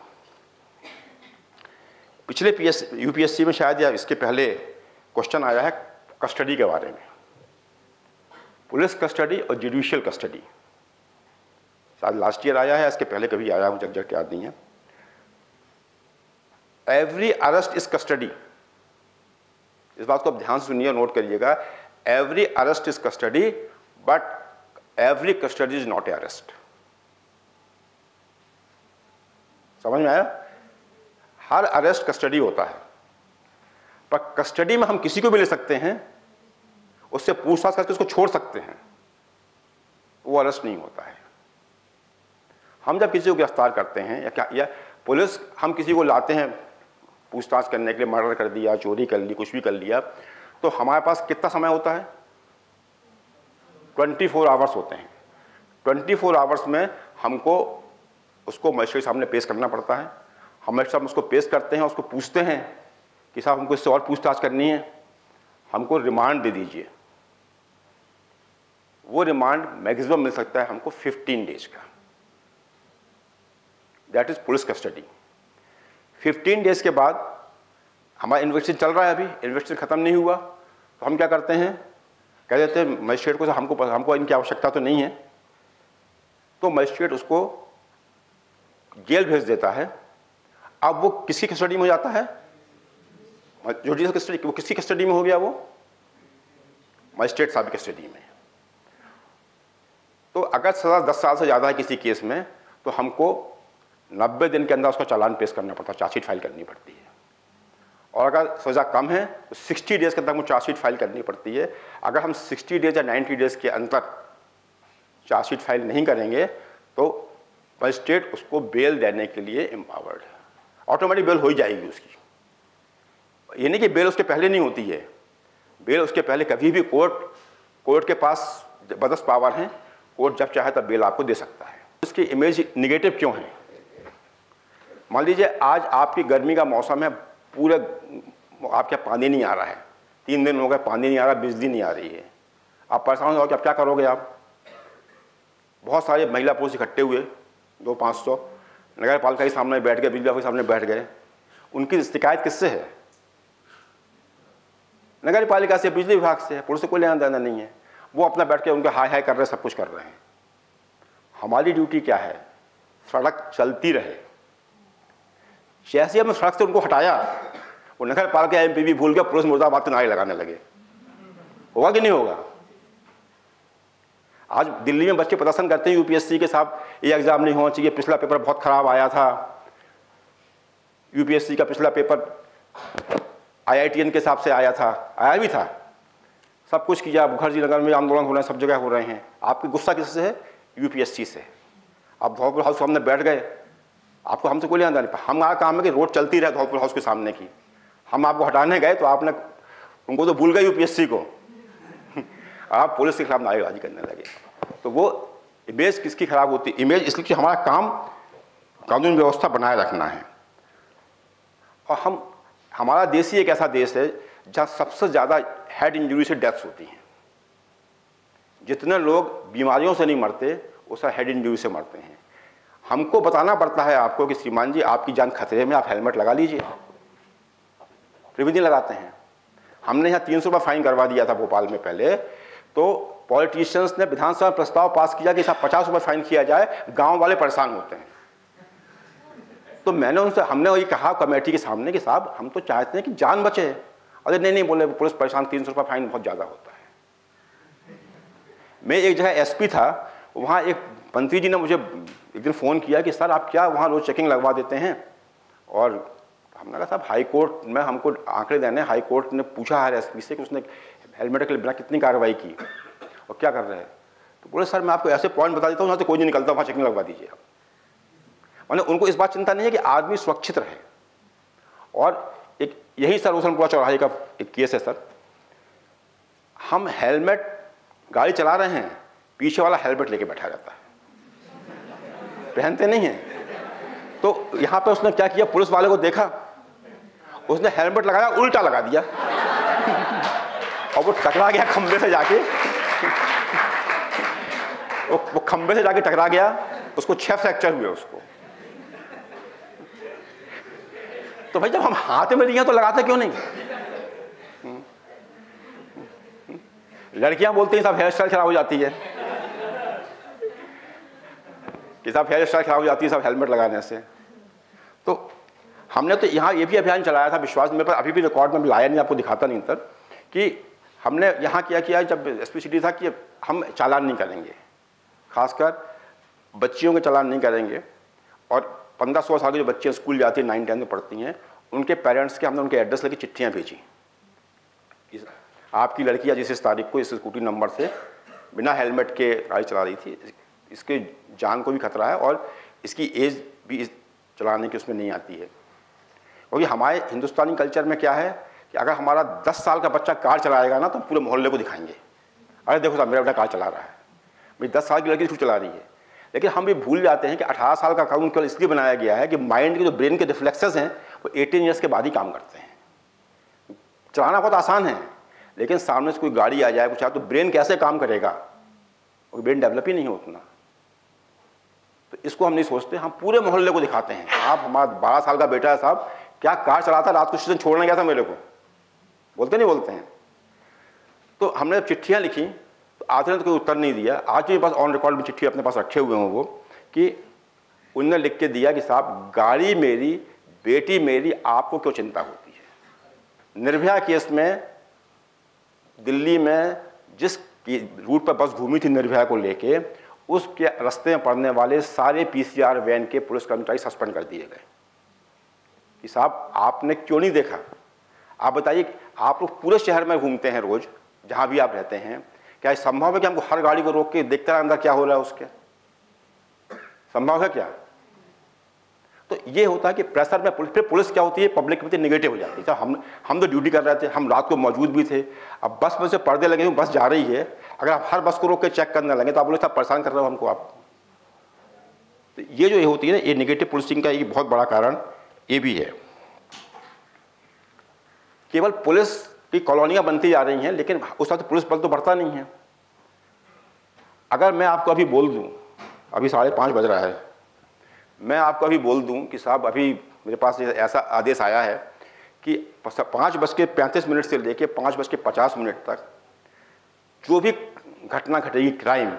पिछले यूपीएससी में शायद या इसके पहले क्वेश्चन आया है कस्टडी के बारे में, पुलिस कस्टडी और जुडिशियल कस्टडी। शायद लास्ट ईयर आया है, इसके पहले कभी आया, मुझे एग्जैक्ट याद नहीं है। एवरी अरेस्ट इज कस्टडी, इस बात को आप ध्यान से सुनिए, नोट करिएगा। Every arrest is custody but every custody is not a arrest. समझ में आया? हर अरेस्ट कस्टडी होता है, पर कस्टडी में हम किसी को भी ले सकते हैं, उससे पूछताछ करके उसको छोड़ सकते हैं, वो अरेस्ट नहीं होता है। हम जब किसी को गिरफ्तार करते हैं या पुलिस, हम किसी को लाते हैं पूछताछ करने के लिए, मर्डर कर दिया, चोरी कर ली, कुछ भी कर लिया, तो हमारे पास कितना समय होता है? 24 आवर्स होते हैं। 24 आवर्स में हमको उसको मजिस्ट्रेट के सामने पेश करना पड़ता है। हम साहब उसको पेश करते हैं, उसको पूछते हैं कि साहब हमको इससे और पूछताछ करनी है, हमको रिमांड दे दीजिए। वो रिमांड मैक्सिमम मिल सकता है हमको 15 डेज का, that is police custody. 15 days के बाद हमारा इन्वेस्टिगेशन चल रहा है, अभी इन्वेस्टिगेशन खत्म नहीं हुआ, तो हम क्या करते हैं, कह देते हैं मजिस्ट्रेट को हमको इनकी आवश्यकता तो नहीं है, तो मजिस्ट्रेट उसको जेल भेज देता है। अब वो किसकी कस्टडी में हो जाता है? Judicial custody. वो किसकी कस्टडी में हो गया? वो मजिस्ट्रेट साहब की कस्टडी में। तो अगर सजा 10 साल से ज़्यादा है किसी केस में, तो हमको 90 दिन के अंदर उसका चालान पेश करना पड़ता है, चार्जशीट फाइल करनी पड़ती है। और अगर सजा कम है तो 60 डेज के अंदर हमको चार्जशीट फाइल करनी पड़ती है। अगर हम 60 डेज या 90 डेज के अंदर चार्जशीट फाइल नहीं करेंगे तो मजिस्ट्रेट उसको बेल देने के लिए एम्पावर्ड है, ऑटोमेटिक बेल हो ही जाएगी उसकी। ये नहीं कि बेल उसके पहले नहीं होती है, बेल उसके पहले कभी भी कोर्ट के पास जबरदस्त पावर है, कोर्ट जब चाहे तब बेल आपको दे सकता है। इसकी इमेज निगेटिव क्यों है? मान लीजिए आज आपकी गर्मी का मौसम है, पूरे आपके पानी नहीं आ रहा है, 3 दिन हो गए पानी नहीं आ रहा, बिजली नहीं आ रही है, आप परेशान हो कि आप क्या करोगे? आप बहुत सारे महिला पुरुष इकट्ठे हुए, 200-500 नगर पालिका के सामने बैठ गए, बिजली ऑफिस के सामने बैठ गए। उनकी शिकायत किससे है? नगर पालिका से, बिजली विभाग से है, पुलिस से कोई लेना देना नहीं है। वो अपना बैठ के उनके हाय हाय कर रहे हैं, सब कुछ कर रहे हैं। हमारी ड्यूटी क्या है? सड़क चलती रहे। जैसे हमने सड़क से उनको हटाया, वो नगर पालिका एमपी भी भूल गया, पुलिस मुर्दाबाद के नारे लगाने लगे। होगा कि नहीं होगा? आज दिल्ली में बच्चे प्रदर्शन करते हैं यूपीएससी के साथ, ये एग्जाम नहीं होना चाहिए, पिछला पेपर बहुत खराब आया था, यूपीएससी का पिछला पेपर आईआईटीएन के हिसाब से आया था, आया भी था, सब कुछ किया। मुखर्जी नगर में आंदोलन हो रहे हैं, सब जगह हो रहे हैं। आपकी गुस्सा किससे है? यूपीएससी से। आप धौलपुर हाउस सामने बैठ गए, आपको हमसे कोई लेना नहीं। हमारा काम है कि रोड चलती रहे धौलपुर हाउस के सामने की। हम आपको हटाने गए तो आपने, उनको तो भूल गए यूपीएससी को, आप पुलिस के खिलाफ नारेबाजी करने लगे। तो वो इमेज किसकी खराब होती है? इमेज इसलिए कि हमारा काम कानून व्यवस्था बनाए रखना है। और हमारा देश ही एक ऐसा देश है जहाँ सबसे ज़्यादा हेड इंजरी से डेथ्स होती हैं। जितने लोग बीमारियों से नहीं मरते, उससे हेड इंजरी से मरते हैं। हमको बताना पड़ता है आपको कि श्रीमान जी आपकी जान खतरे में, आप हेलमेट लगा लीजिए, फिर भी नहीं लगाते हैं। हमने यहाँ 300 रुपये फाइन करवा दिया था भोपाल में पहले, तो पॉलिटिशियंस ने विधानसभा में प्रस्ताव पास किया कि साहब 50 रुपये फाइन किया जाए, गांव वाले परेशान होते हैं। तो हमने वही कहा कमेटी के सामने कि साहब हम तो चाहते हैं कि जान बचे। अरे नहीं बोले पुलिस परेशान, 300 रुपये फाइन बहुत ज़्यादा होता है। मैं एक जगह एसपी था, वहाँ एक मंत्री जी ने मुझे एक दिन फ़ोन किया कि सर आप क्या वहाँ रोज चेकिंग लगवा देते हैं? और हमने कहा साहब हाई कोर्ट में हमको आंकड़े देने, हाई कोर्ट ने पूछा है एसपी से कि उसने हेलमेट के बिना कितनी कार्रवाई की और क्या कर रहे हैं। तो बोले सर मैं आपको ऐसे पॉइंट बता देता हूँ, वहाँ से कोई नहीं निकलता, वहाँ चेकिंग लगवा दीजिए आप। मैंने उनको इस बात चिंता नहीं है कि आदमी सुरक्षित रहे। और एक यही सर रोशनपुरा चौराहे का एक केस है सर, हम हेलमेट गाड़ी चला रहे हैं, पीछे वाला हेलमेट लेके बैठा रहता है, पहनते नहीं हैं। तो यहाँ पे उसने क्या किया, पुलिस वाले को देखा, उसने हेलमेट लगाया, उल्टा लगा दिया और वो टकरा गया खंबे से जाके, वो खंबे से जाके टकरा गया, उसको 6 फ्रैक्चर हुए उसको। तो भाई जब हम हाथ में लिए तो लगाते क्यों नहीं? लड़कियां बोलती हैं सब हेयर स्टाइल खराब हो जाती है, कि सब हेयर स्टाइल खराब हो जाती है सब हेलमेट लगाने से। तो हमने तो यहाँ ये भी अभियान चलाया था, विश्वास मेरे पास अभी भी रिकॉर्ड में लाया नहीं, आपको दिखाता नहीं सर, कि हमने यहाँ क्या किया जब एसपी सिटी था कि हम चालान नहीं करेंगे, खासकर बच्चियों के चालान नहीं करेंगे। और 15-16 साल के जो बच्चे स्कूल जाती हैं, 9-10 में पढ़ती हैं, उनके पेरेंट्स के हमने उनके एड्रेस लेके चिट्ठियाँ भेजी, आपकी लड़की आज इस तारीख को इस स्कूटी नंबर से बिना हेलमेट के गाड़ी चला रही थी, इसके जान को भी खतरा है और इसकी एज भी इस चलाने की उसमें नहीं आती है। क्योंकि हमारे हिंदुस्तानी कल्चर में क्या है कि अगर हमारा 10 साल का बच्चा कार चलाएगा ना तो पूरे मोहल्ले को दिखाएंगे, अरे देखो साहब मेरा बेटा कार चला रहा है, भाई 10 साल की लड़की स्कूटी चला रही है। लेकिन हम भी भूल जाते हैं कि 18 साल का कानून केवल इसलिए बनाया गया है कि माइंड के जो ब्रेन के रिफ्लेक्सेस हैं वो 18 ईयर्स के बाद ही काम करते हैं। चलाना बहुत आसान है, लेकिन सामने से कोई गाड़ी आ जाए कुछ तो ब्रेन कैसे काम करेगा, वो ब्रेन डेवलप ही नहीं हो उतना। तो इसको हम नहीं सोचते, हम पूरे मोहल्ले को दिखाते हैं, आप हमारा 12 साल का बेटा है साहब, क्या कार चलाता, रात को स्टेशन छोड़ने गया था मेरे को, बोलते नहीं बोलते हैं। तो हमने जब चिट्ठियाँ लिखी तो आधे ने तो कोई उत्तर नहीं दिया। आज मेरे पास ऑन रिकॉर्ड में चिट्ठी अपने पास रखे हुए हैं वो, कि उनने लिख के दिया कि साहब गाड़ी मेरी, बेटी मेरी, आपको क्यों चिंता होती है। निर्भया केस में दिल्ली में जिस रूट पर बस घूमी थी निर्भया को लेके, उसके रास्ते में पड़ने वाले सारे पीसीआर वैन के पुलिस कर्मचारी सस्पेंड कर दिए गए कि साहब आपने क्यों नहीं देखा। आप बताइए, आप लोग पूरे शहर में घूमते हैं रोज, जहां भी आप रहते हैं, क्या संभव है कि हमको हर गाड़ी को रोक के देखते रहे अंदर क्या हो रहा है उसके? संभव है क्या? तो ये होता है कि प्रेशर में फिर पुलिस क्या होती है, पब्लिक में निगेटिव हो जाती है। हम तो ड्यूटी कर रहे थे, हम रात को मौजूद भी थे, अब बस में से पर्दे लगे हुए, बस जा रही है, अगर आप हर बस को रोक के चेक करने लगे तो आप बोले साहब परेशान कर रहे हो हमको आप। तो ये जो होती है ना, ये निगेटिव पुलिसिंग का एक बहुत बड़ा कारण ये भी है। केवल पुलिस की कॉलोनियां बनती जा रही हैं, लेकिन उस वक्त पुलिस बल तो बढ़ता नहीं है। अगर मैं आपको अभी बोल दूं, अभी 5:30 बज रहा है, मैं आपको अभी बोल दूं कि साहब अभी मेरे पास ऐसा आदेश आया है कि 5:35 से लेकर 5:50 तक जो भी घटना घटेगी क्राइम,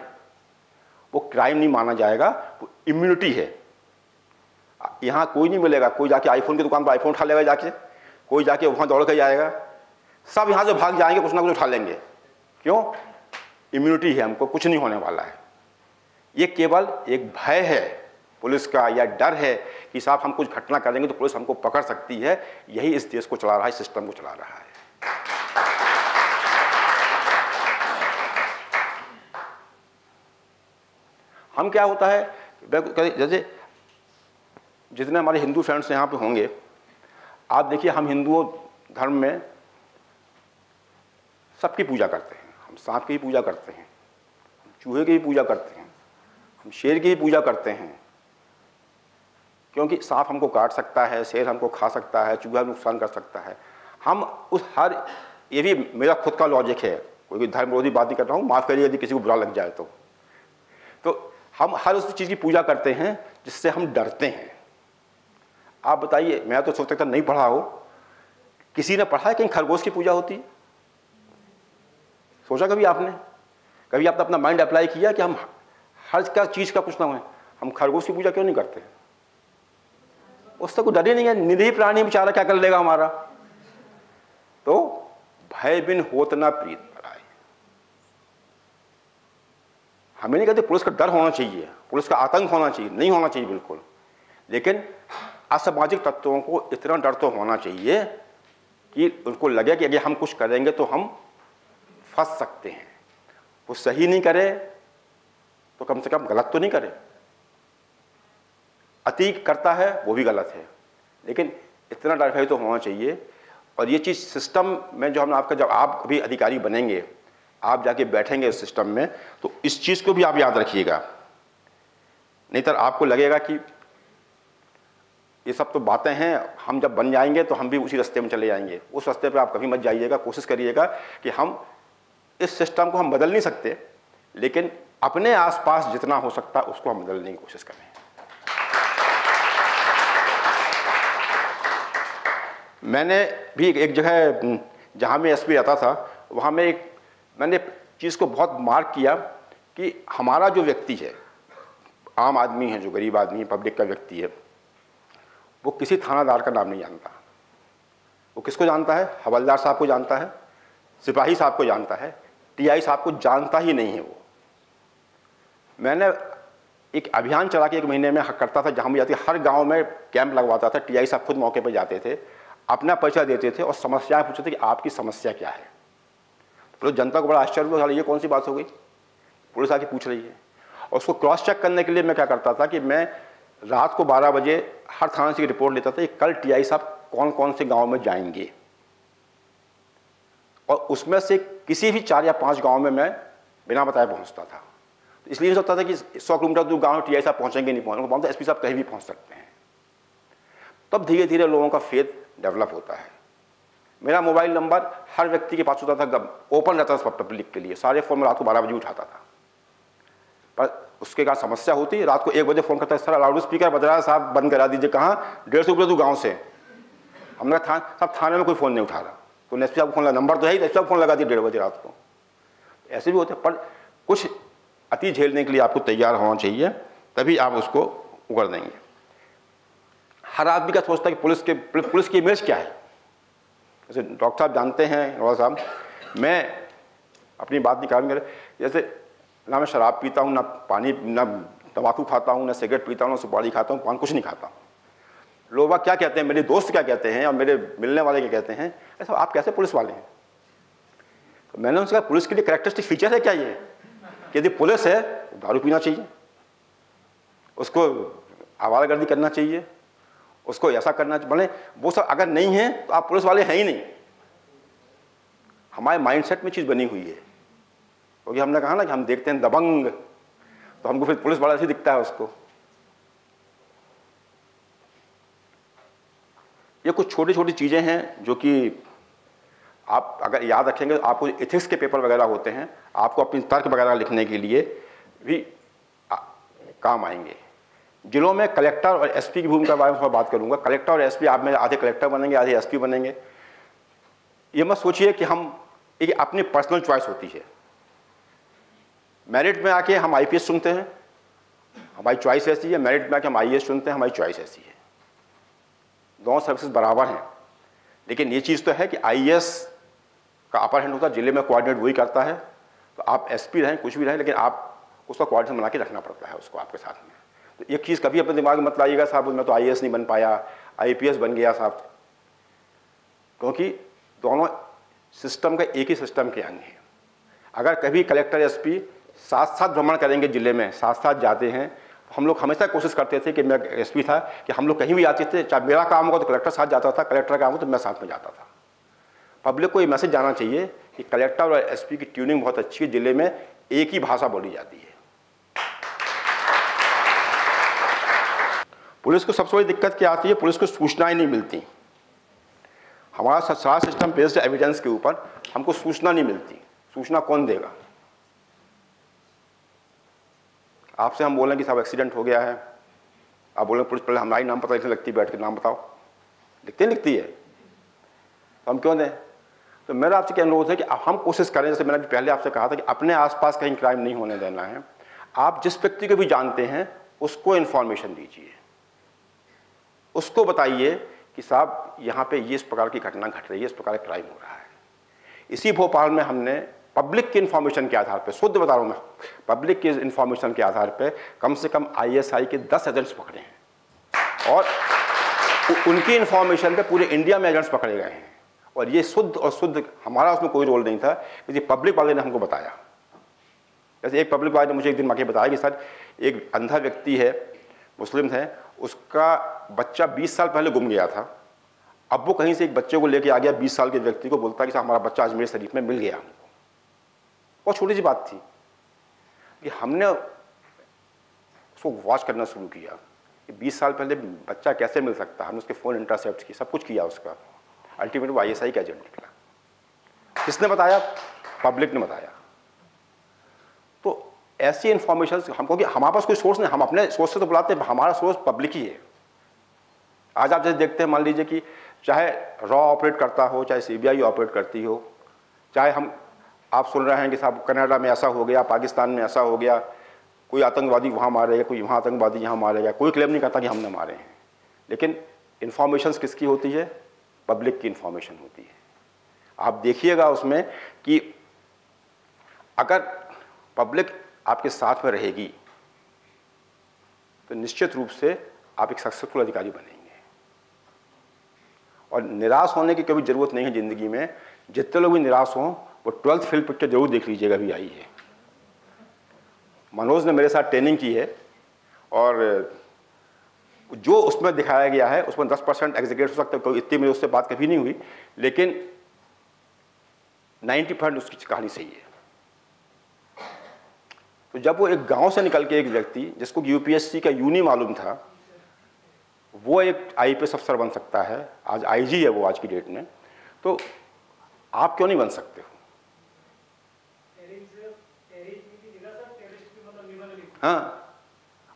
वो क्राइम नहीं माना जाएगा, वो इम्यूनिटी है। यहाँ कोई नहीं मिलेगा, कोई जाके आईफोन की दुकान पर आईफोन उठा लेगा जाके, कोई जाके वहाँ दौड़ कर जाएगा, सब यहाँ से भाग जाएंगे, कुछ ना कुछ उठा लेंगे। क्यों? इम्यूनिटी है, हमको कुछ नहीं होने वाला है। ये केवल एक भय है पुलिस का, या डर है कि साहब हम कुछ घटना करेंगे तो पुलिस हमको पकड़ सकती है। यही इस देश को चला रहा है, सिस्टम को चला रहा है। हम क्या होता है, जैसे जितने हमारे हिंदू फ्रेंड्स यहाँ पे होंगे, आप देखिए हम हिंदुओं धर्म में सबकी पूजा करते हैं। हम सांप की ही पूजा करते हैं, हम चूहे की ही पूजा करते हैं, हम शेर की ही पूजा करते हैं, क्योंकि सांप हमको काट सकता है, शेर हमको खा सकता है, चूहा नुकसान कर सकता है। हम उस हर, ये भी मेरा खुद का लॉजिक है, कोई धर्म विरोधी बात नहीं कर रहा हूँ, माफ़ करिए यदि किसी को बुरा लग जाए तो हम हर उस चीज़ की पूजा करते हैं जिससे हम डरते हैं। आप बताइए, मैं तो सोचता था नहीं पढ़ा हो, किसी ने पढ़ा है कहीं खरगोश की पूजा होती? सोचा कभी आपने? कभी आपने अपना माइंड अप्लाई किया कि हम हर क्या चीज़ का कुछ ना हो, हम खरगोश की पूजा क्यों नहीं करते? उससे कोई डर ही नहीं है, निरीह प्राणी बेचारा क्या कर लेगा हमारा। तो भय बिन होत ना प्रीत पराई। हमें नहीं कहते पुलिस का डर होना चाहिए, पुलिस का आतंक होना चाहिए, नहीं होना चाहिए बिल्कुल, लेकिन असामाजिक तत्वों को इतना डर तो होना चाहिए कि उनको लगे कि अगर हम कुछ करेंगे तो हम फंस सकते हैं। वो सही नहीं करे तो कम से कम गलत तो नहीं करे। अति करता है वो भी गलत है, लेकिन इतना डर भय तो होना चाहिए। और ये चीज़ सिस्टम में जो हम आपका, जब आप कभी अधिकारी बनेंगे, आप जाके बैठेंगे इस सिस्टम में, तो इस चीज़ को भी आप याद रखिएगा। नहीं तो आपको लगेगा कि ये सब तो बातें हैं, हम जब बन जाएंगे तो हम भी उसी रास्ते में चले जाएंगे। उस रास्ते पर आप कभी मत जाइएगा। कोशिश करिएगा कि हम इस सिस्टम को हम बदल नहीं सकते, लेकिन अपने आसपास जितना हो सकता है उसको हम बदलने की कोशिश करें। मैंने भी एक जगह जहाँ मैं एसपी रहता था, वहाँ मैंने चीज़ को बहुत मार्क किया कि हमारा जो व्यक्ति है, आम आदमी है, जो गरीब आदमी है, पब्लिक का व्यक्ति है, वो किसी थानादार का नाम नहीं जानता। वो किसको जानता है? हवलदार साहब को जानता है, सिपाही साहब को जानता है, टीआई साहब को जानता ही नहीं है वो। मैंने एक अभियान चला के 1 महीने में करता था, जहाँ भी जाती हर गांव में कैंप लगवाता था। टीआई साहब खुद मौके पर जाते थे, अपना परिचय देते थे और समस्याएं पूछते थे कि आपकी समस्या क्या है। तो जनता को बड़ा आश्चर्य हुआ, ये कौन सी बात हो गई, पुलिस आके पूछ रही है। और उसको क्रॉस चेक करने के लिए मैं क्या करता था कि मैं रात को 12 बजे हर थाने से रिपोर्ट लेता था कि कल टीआई साहब कौन कौन से गांव में जाएंगे, और उसमें से किसी भी 4 या 5 गांव में मैं बिना बताए पहुंचता था। तो इसलिए सोचता था कि 100 किलोमीटर दूर गांव टीआई साहब पहुंचेंगे नहीं, पहुंचेंगे, एसपी साहब कहीं भी पहुंच सकते हैं। तब धीरे धीरे लोगों का फेथ डेवलप होता है। मेरा मोबाइल नंबर हर व्यक्ति के पास होता था, ओपन रहता था पब्लिक के लिए। सारे फोन में रात को 12 बजे उठाता था, पर उसके कारण समस्या होती। रात को 1 बजे फोन करता है, सर लाउड स्पीकर बज रहा है, साहब बंद करा दीजिए। कहाँ? 150 किलोमीटर दूर गाँव से। हमने साहब थाने में कोई फ़ोन नहीं उठा रहा, तो एसपी साहब को फोन लगा, नंबर तो है ही, एसपी साहब फोन लगा दिए 1:30 बजे रात को। ऐसे भी होते हैं, पर कुछ अति झेलने के लिए आपको तैयार होना चाहिए, तभी आप उसको उगड़ देंगे। हर आदमी का सोचता है कि पुलिस की इमेज क्या है। जैसे डॉक्टर साहब जानते हैं, नवाज साहब, मैं अपनी बात निकाल कर, जैसे ना मैं शराब पीता हूँ, ना पानी, ना तंबाकू खाता हूँ, ना सिगरेट पीता हूँ, ना सुपारी खाता हूँ, पान कुछ नहीं खाता हूँ। लोग क्या कहते हैं, मेरे दोस्त क्या कहते हैं और मेरे मिलने वाले क्या कहते हैं, ऐसा आप कैसे पुलिस वाले हैं? तो मैंने उनसे कहा, पुलिस के लिए कैरेक्टरिस्टिक फीचर है क्या ये, कि यदि पुलिस है तो दारू पीना चाहिए, उसको आवारागर्दी करना चाहिए, उसको ऐसा करना चाहिए, भले वो सब अगर नहीं है तो आप पुलिस वाले हैं ही नहीं। हमारे माइंडसेट में चीज़ बनी हुई है, क्योंकि हमने कहा ना कि हम देखते हैं दबंग, तो हमको फिर पुलिस वाला ऐसे दिखता है उसको। ये कुछ छोटी छोटी चीज़ें हैं जो कि आप अगर याद रखेंगे तो आपको एथिक्स के पेपर वगैरह होते हैं, आपको अपनी तर्क वगैरह लिखने के लिए भी काम आएंगे। जिलों में कलेक्टर और एसपी की भूमिका के बारे में थोड़ा बात करूंगा। कलेक्टर और एसपी आप में आधे कलेक्टर बनेंगे, आधे एसपी बनेंगे। ये मत सोचिए कि हम एक अपनी पर्सनल चॉइस होती है। मेरिट में आके हम आईपीएस चुनते हैं, हमारी चॉइस ऐसी है। मेरिट में आके हम आईएएस चुनते हैं, हमारी चॉइस ऐसी है। दोनों सर्विसेज बराबर हैं, लेकिन ये चीज़ तो है कि आईएएस का अपर हैंड होता है, जिले में कोऑर्डिनेट वही करता है। तो आप एसपी रहें, कुछ भी रहें, लेकिन आप उसका कोऑर्डिनेशन बना के रखना पड़ता है उसको आपके साथ में। तो एक चीज़ कभी अपने दिमाग में मत लाइएगा साहब मैं तो आईएएस नहीं बन पाया, आईपीएस बन गया साहब, क्योंकि दोनों सिस्टम का एक ही सिस्टम के अंग हैं। अगर कभी कलेक्टर एसपी साथ साथ भ्रमण करेंगे जिले में, साथ साथ जाते हैं, तो हम लोग हमेशा कोशिश करते थे कि मैं एसपी था कि हम लोग कहीं भी आते थे, चाहे मेरा काम होगा तो कलेक्टर साथ जाता था, कलेक्टर का काम हो तो मैं साथ में जाता था। पब्लिक को ये मैसेज जाना चाहिए कि कलेक्टर और एसपी की ट्यूनिंग बहुत अच्छी है, जिले में एक ही भाषा बोली जाती है। पुलिस को सबसे बड़ी दिक्कत क्या आती है, पुलिस को सूचनाएं नहीं मिलती। हमारा सारा सिस्टम बेस्ड एविडेंस के ऊपर, हमको सूचना नहीं मिलती। सूचना कौन देगा? आपसे हम बोलें कि साहब एक्सीडेंट हो गया है, आप बोलें पुलिस पहले हमारी नाम पता लिखने लगती है, बैठ के नाम बताओ, लिखती है, तो हम क्यों दें? तो मेरा आपसे क्या अनुरोध है कि हम कोशिश करें, जैसे मैंने पहले आपसे कहा था कि अपने आसपास कहीं क्राइम नहीं होने देना है। आप जिस व्यक्ति को भी जानते हैं उसको इन्फॉर्मेशन दीजिए, उसको बताइए कि साहब यहाँ पे ये इस प्रकार की घटना घट रही है, इस प्रकार का क्राइम हो रहा है। इसी भोपाल में हमने पब्लिक की इन्फॉर्मेशन के आधार पे, शुद्ध बता रहा हूँ मैं, पब्लिक की इन्फॉर्मेशन के आधार पे कम से कम आईएसआई के 10 एजेंट्स पकड़े हैं, और उनकी इन्फॉर्मेशन पे पूरे इंडिया में एजेंट्स पकड़े गए हैं। और ये शुद्ध हमारा उसमें कोई रोल नहीं था, किसी पब्लिक वाले ने हमको बताया। जैसे एक पब्लिक वाले ने मुझे एक दिन आके बताया कि सर एक अंधा व्यक्ति है, मुस्लिम है, उसका बच्चा 20 साल पहले गुम गया था। अब वो कहीं से एक बच्चे को लेके आ गया, 20 साल के व्यक्ति को, बोलता है कि साहब हमारा बच्चा अजमेर शरीफ में मिल गया हमको। बहुत छोटी सी बात थी कि हमने उसको वॉच करना शुरू किया कि 20 साल पहले बच्चा कैसे मिल सकता है। हमने उसके फ़ोन इंटरसेप्ट किए, सब कुछ किया उसका। अल्टीमेटली वो आईएसआई का एजेंट निकला। किसने बताया? पब्लिक ने बताया। तो ऐसी इंफॉर्मेशन हमको, कि हमारे पास कोई सोर्स नहीं, हम अपने सोर्स से तो बुलाते हैं, हमारा सोर्स पब्लिक ही है। आज आप जैसे देखते हैं, मान लीजिए कि चाहे रॉ ऑपरेट करता हो, चाहे सीबीआई ऑपरेट करती हो, चाहे आप सुन रहे हैं कि साहब कनाडा में ऐसा हो गया, पाकिस्तान में ऐसा हो गया, कोई आतंकवादी वहाँ मारेगा, कोई वहाँ आतंकवादी यहाँ मारेगा, कोई क्लेम नहीं करता कि हमने मारे हैं। लेकिन इन्फॉर्मेशन किसकी होती है? पब्लिक की इन्फॉर्मेशन होती है। आप देखिएगा उसमें कि अगर पब्लिक आपके साथ में रहेगी तो निश्चित रूप से आप एक सक्सेसफुल अधिकारी बनेंगे। और निराश होने की कभी ज़रूरत नहीं है ज़िंदगी में। जितने लोग भी निराश हों वो 12th फेल पिक्चर जरूर देख लीजिएगा, अभी आई है। मनोज ने मेरे साथ ट्रेनिंग की है, और जो उसमें दिखाया गया है उसमें 10% एग्जीक्यूट हो सकता है, कोई इतनी मेरी उससे बात कभी नहीं हुई, लेकिन 90% उसकी कहानी सही है। तो जब वो एक गांव से निकल के एक व्यक्ति जिसको यूपीएससी का यूनी मालूम था, वो एक आईपीएस अफसर बन सकता है, आज आईजी है वो आज की डेट में, तो आप क्यों नहीं बन सकते हो? हाँ,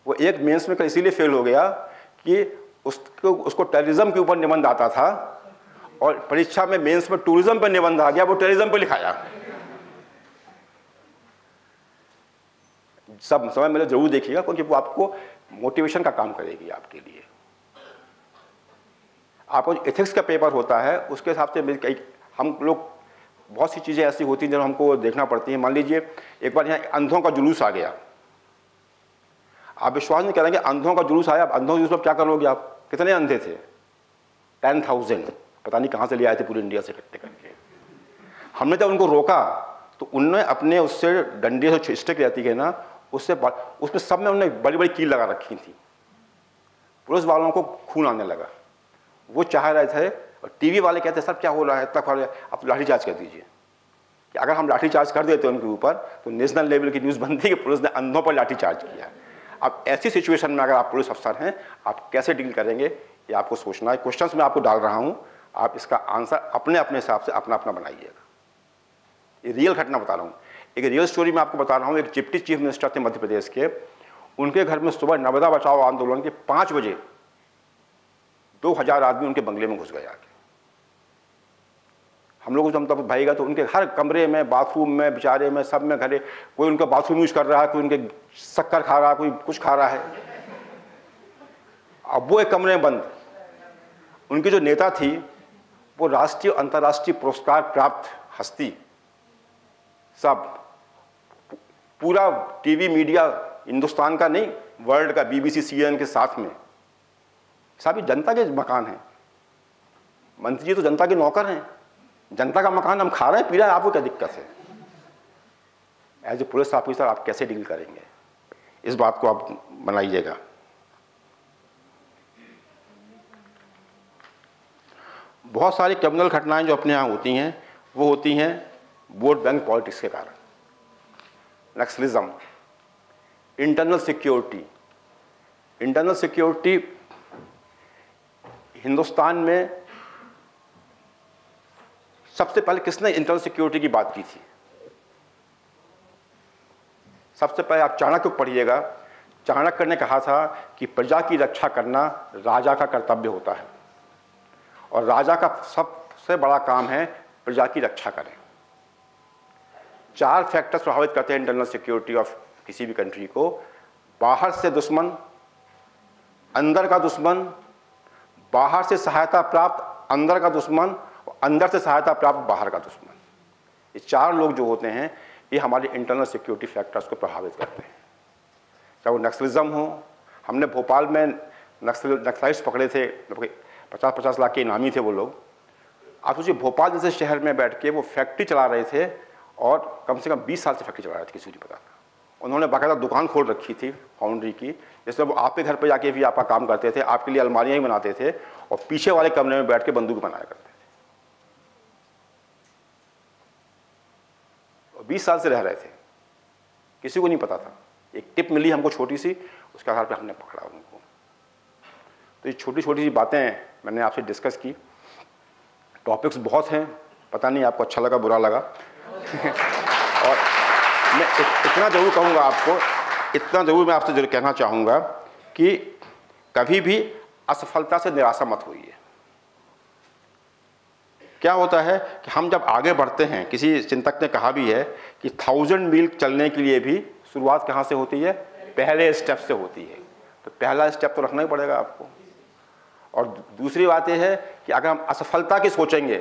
वो एक मेंस में इसीलिए फेल हो गया कि उसको टेररिज्म के ऊपर निबंध आता था, और परीक्षा में मेंस में टूरिज्म पर निबंध आ गया, वो टेररिज्म पर लिखाया। सब समय मेरे जरूर देखिएगा, क्योंकि वो आपको मोटिवेशन का काम करेगी आपके लिए। आपको एथिक्स का पेपर होता है, उसके हिसाब से हम लोग बहुत सी चीज़ें ऐसी होती हैं जो हमको देखना पड़ती हैं। मान लीजिए एक बार यहाँ अंधों का जुलूस आ गया, आप विश्वास नहीं करेंगे, अंधों का जुलूस आया। अब अंधों के जुलूस में क्या करोगे आप? कितने अंधे थे? 10,000, पता नहीं कहाँ से ले आए थे पूरे इंडिया से इकट्ठे करके। हमने जब उनको रोका तो उनने अपने उससे डंडे से स्टिक रहती है ना, उसमें सब में उन्होंने बड़ी बड़ी कील लगा रखी थी। पुलिस वालों को खून आने लगा। वो चाह रहे थे, और टीवी वाले कहते सर क्या हो रहा है, इतना खा रहे, आप लाठीचार्ज कर दीजिए। कि अगर हम लाठीचार्ज कर देते उनके ऊपर तो नेशनल लेवल की न्यूज़ बनती है कि पुलिस ने अंधों पर लाठीचार्ज किया। अब ऐसी सिचुएशन में अगर आप पुलिस अफसर हैं, आप कैसे डील करेंगे ये आपको सोचना है। क्वेश्चंस मैं आपको डाल रहा हूं, आप इसका आंसर अपने अपने हिसाब से अपना अपना बनाइएगा। ये रियल घटना बता रहा हूं, एक रियल स्टोरी मैं आपको बता रहा हूं। एक डिप्टी चीफ मिनिस्टर थे मध्य प्रदेश के, उनके घर में सुबह नर्मदा बचाओ आंदोलन के 5 बजे 2000 आदमी उनके बंगले में घुस गए आके। हम लोग जब तब भाईगा तो उनके हर कमरे में, बाथरूम में, बेचारे में, सब में घरे, कोई उनका बाथरूम यूज कर रहा है, कोई उनके शक्कर खा रहा है, कोई कुछ खा रहा है। अब वो एक कमरे में बंद। उनकी जो नेता थी वो राष्ट्रीय अंतर्राष्ट्रीय पुरस्कार प्राप्त हस्ती, सब पूरा टीवी मीडिया हिंदुस्तान का नहीं, वर्ल्ड का, BBC CNN के साथ में, सभी जनता के मकान हैं। मंत्री जी तो जनता के नौकर हैं, जनता का मकान हम खा रहे हैं, पी रहे हैं, आपको क्या दिक्कत है? एज ए पुलिस ऑफिसर आप कैसे डील करेंगे? इस बात को आप बनाइएगा। बहुत सारी क्रिमिनल घटनाएं जो अपने यहाँ होती हैं वो होती हैं वोट बैंक पॉलिटिक्स के कारण। Naxalism, internal security. Internal security Hindustan में सबसे पहले किसने इंटरनल सिक्योरिटी की बात की थी? सबसे पहले आप चाणक्य को पढ़िएगा। चाणक्य ने कहा था कि प्रजा की रक्षा करना राजा का कर्तव्य होता है और राजा का सबसे बड़ा काम है प्रजा की रक्षा करें। 4 फैक्टर्स प्रभावित करते हैं इंटरनल सिक्योरिटी ऑफ किसी भी कंट्री को। बाहर से दुश्मन, अंदर का दुश्मन, बाहर से सहायता प्राप्त अंदर का दुश्मन, और अंदर से सहायता प्राप्त बाहर का दुश्मन। ये 4 लोग जो होते हैं ये हमारे इंटरनल सिक्योरिटी फैक्टर्स को प्रभावित करते हैं। चाहे वो नक्सलिज्म हो, हमने भोपाल में नक्सलाइट्स पकड़े थे, 50-50 लाख के इनामी थे वो लोग। आप सोचिए भोपाल जैसे शहर में बैठ के वो फैक्ट्री चला रहे थे और कम से कम 20 साल से फैक्ट्री चला रहे थे, किसी को नहीं पता था। उन्होंने बाकायदा दुकान खोल रखी थी फाउंड्री की, जैसे वो आपके घर पे जाके भी आपका काम करते थे, आपके लिए अलमारियाँ ही बनाते थे और पीछे वाले कमरे में बैठ के बंदूक बनाया करते थे। और 20 साल से रह रहे थे, किसी को नहीं पता था। एक टिप मिली हमको छोटी सी, उसके आधार पर हमने पकड़ा उनको। तो ये छोटी छोटी सी बातें मैंने आपसे डिस्कस की। टॉपिक्स बहुत हैं, पता नहीं आपको अच्छा लगा बुरा लगा और मैं इतना ज़रूर कहूँगा आपको, इतना ज़रूर मैं आपसे जरूर कहना चाहूँगा कि कभी भी असफलता से निराशा मत होइए। क्या होता है कि हम जब आगे बढ़ते हैं, किसी चिंतक ने कहा भी है कि 1000 मील चलने के लिए भी शुरुआत कहाँ से होती है? पहले स्टेप से होती है। तो पहला स्टेप तो रखना ही पड़ेगा आपको। और दूसरी बात यह है कि अगर हम असफलता की सोचेंगे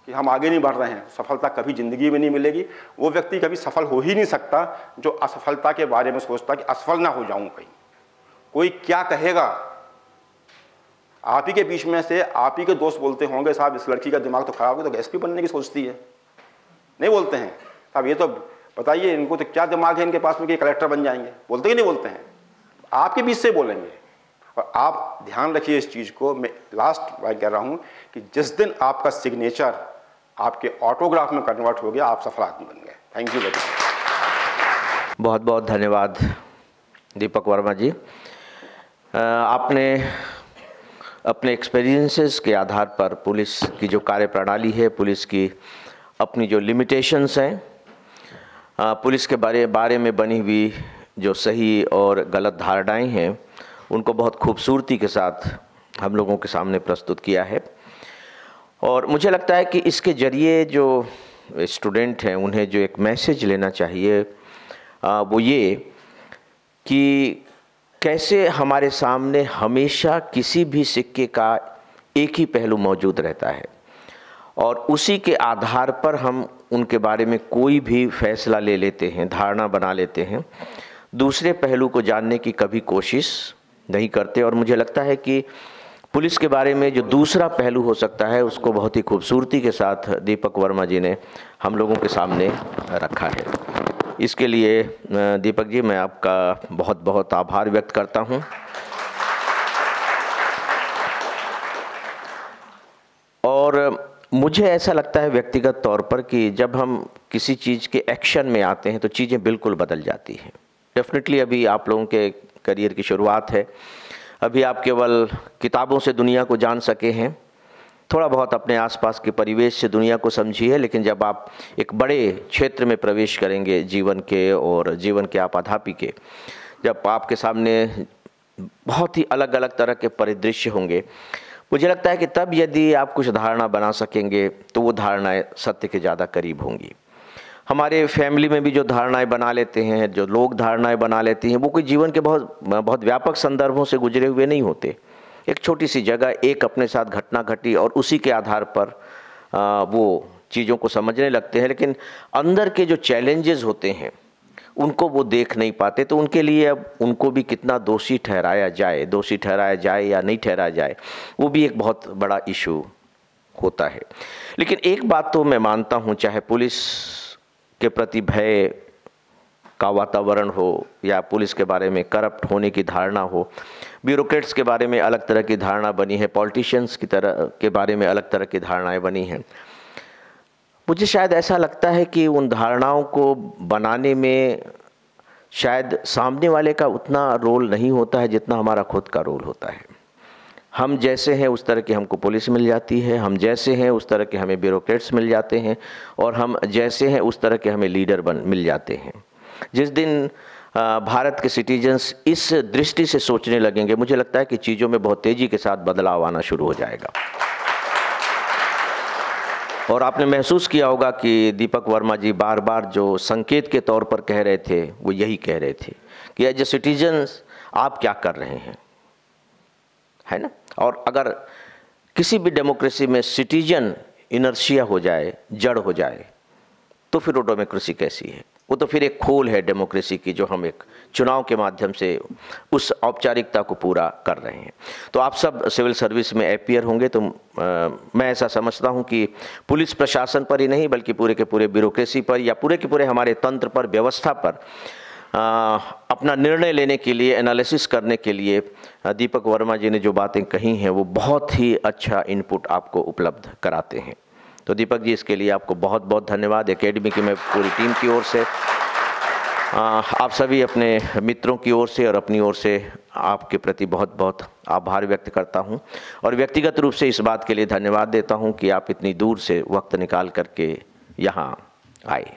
कि हम आगे नहीं बढ़ रहे हैं, सफलता कभी ज़िंदगी में नहीं मिलेगी। वो व्यक्ति कभी सफल हो ही नहीं सकता जो असफलता के बारे में सोचता कि असफल ना हो जाऊं कहीं, कोई क्या कहेगा। आप ही के बीच में से आप ही के दोस्त बोलते होंगे साहब इस लड़की का दिमाग तो खराब है, तो एसपी बनने की सोचती है। नहीं बोलते हैं साहब ये तो बताइए इनको तो क्या दिमाग है इनके पास में कि कलेक्टर बन जाएंगे? बोलते ही नहीं बोलते हैं, आपके बीच से बोलेंगे। और आप ध्यान रखिए इस चीज़ को, मैं लास्ट बार कह रहा हूँ कि जिस दिन आपका सिग्नेचर आपके ऑटोग्राफ में कन्वर्ट हो गया, आप सफल आदमी बन गए। Thank you very much. बहुत बहुत धन्यवाद दीपक वर्मा जी। आपने अपने एक्सपीरियंसेस के आधार पर पुलिस की जो कार्यप्रणाली है, पुलिस की अपनी जो लिमिटेशंस हैं, पुलिस के बारे में बनी हुई जो सही और गलत धारणाएं हैं, उनको बहुत खूबसूरती के साथ हम लोगों के सामने प्रस्तुत किया है। और मुझे लगता है कि इसके ज़रिए जो स्टूडेंट हैं उन्हें जो एक मैसेज लेना चाहिए वो ये कि कैसे हमारे सामने हमेशा किसी भी सिक्के का एक ही पहलू मौजूद रहता है और उसी के आधार पर हम उनके बारे में कोई भी फैसला ले लेते हैं, धारणा बना लेते हैं, दूसरे पहलू को जानने की कभी कोशिश नहीं करते। और मुझे लगता है कि पुलिस के बारे में जो दूसरा पहलू हो सकता है उसको बहुत ही खूबसूरती के साथ दीपक वर्मा जी ने हम लोगों के सामने रखा है। इसके लिए दीपक जी मैं आपका बहुत बहुत आभार व्यक्त करता हूं। और मुझे ऐसा लगता है व्यक्तिगत तौर पर कि जब हम किसी चीज़ के एक्शन में आते हैं तो चीज़ें बिल्कुल बदल जाती हैं। डेफिनेटली अभी आप लोगों के करियर की शुरुआत है, अभी आप केवल किताबों से दुनिया को जान सके हैं, थोड़ा बहुत अपने आसपास के परिवेश से दुनिया को समझिए, लेकिन जब आप एक बड़े क्षेत्र में प्रवेश करेंगे जीवन के और जीवन के आपाधापी के, जब आपके सामने बहुत ही अलग अलग तरह के परिदृश्य होंगे, मुझे लगता है कि तब यदि आप कुछ धारणा बना सकेंगे तो वो धारणाएं सत्य के ज़्यादा करीब होंगी। हमारे फैमिली में भी जो धारणाएं बना लेते हैं, जो लोग धारणाएं बना लेते हैं, वो कोई जीवन के बहुत व्यापक संदर्भों से गुजरे हुए नहीं होते। एक छोटी सी जगह, एक अपने साथ घटना घटी और उसी के आधार पर वो चीज़ों को समझने लगते हैं, लेकिन अंदर के जो चैलेंजेस होते हैं उनको वो देख नहीं पाते। तो उनके लिए अब उनको भी कितना दोषी ठहराया जाए या नहीं ठहराया जाए, वो भी एक बहुत बड़ा इशू होता है। लेकिन एक बात तो मैं मानता हूँ, चाहे पुलिस के प्रति भय का वातावरण हो या पुलिस के बारे में करप्ट होने की धारणा हो, ब्यूरोक्रेट्स के बारे में अलग तरह की धारणा बनी है, पॉलिटिशियंस की तरह के बारे में अलग तरह की धारणाएं बनी हैं। मुझे शायद ऐसा लगता है कि उन धारणाओं को बनाने में शायद सामने वाले का उतना रोल नहीं होता है जितना हमारा खुद का रोल होता है। हम जैसे हैं उस तरह की हमको पुलिस मिल जाती है, हम जैसे हैं उस तरह के हमें ब्यूरोक्रेट्स मिल जाते हैं, और हम जैसे हैं उस तरह के हमें लीडर मिल जाते हैं। जिस दिन भारत के सिटीजन्स इस दृष्टि से सोचने लगेंगे, मुझे लगता है कि चीज़ों में बहुत तेज़ी के साथ बदलाव आना शुरू हो जाएगा। और आपने महसूस किया होगा कि दीपक वर्मा जी बार बार जो संकेत के तौर पर कह रहे थे, वो यही कह रहे थे कि एज ए सिटीजन्स आप क्या कर रहे हैं, है ना। और अगर किसी भी डेमोक्रेसी में सिटीजन इनर्शिया हो जाए, जड़ हो जाए, तो फिर वो डेमोक्रेसी कैसी है। वो तो फिर एक खोल है डेमोक्रेसी की, जो हम एक चुनाव के माध्यम से उस औपचारिकता को पूरा कर रहे हैं। तो आप सब सिविल सर्विस में अपीयर होंगे, तो मैं ऐसा समझता हूं कि पुलिस प्रशासन पर ही नहीं बल्कि पूरे के पूरे ब्यूरोक्रेसी पर या पूरे के पूरे हमारे तंत्र पर, व्यवस्था पर अपना निर्णय लेने के लिए, एनालिसिस करने के लिए दीपक वर्मा जी ने जो बातें कही हैं वो बहुत ही अच्छा इनपुट आपको उपलब्ध कराते हैं। तो दीपक जी, इसके लिए आपको बहुत बहुत धन्यवाद। एकेडमी की मैं पूरी टीम की ओर से, आप सभी अपने मित्रों की ओर से और अपनी ओर से आपके प्रति बहुत बहुत आभार व्यक्त करता हूं, और व्यक्तिगत रूप से इस बात के लिए धन्यवाद देता हूं कि आप इतनी दूर से वक्त निकाल करके यहाँ आए।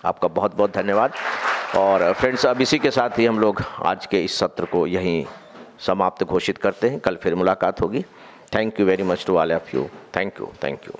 आपका बहुत बहुत धन्यवाद। और फ्रेंड्स, अब इसी के साथ ही हम लोग आज के इस सत्र को यहीं समाप्त घोषित करते हैं। कल फिर मुलाकात होगी। Thank you very much to all of you. Thank you.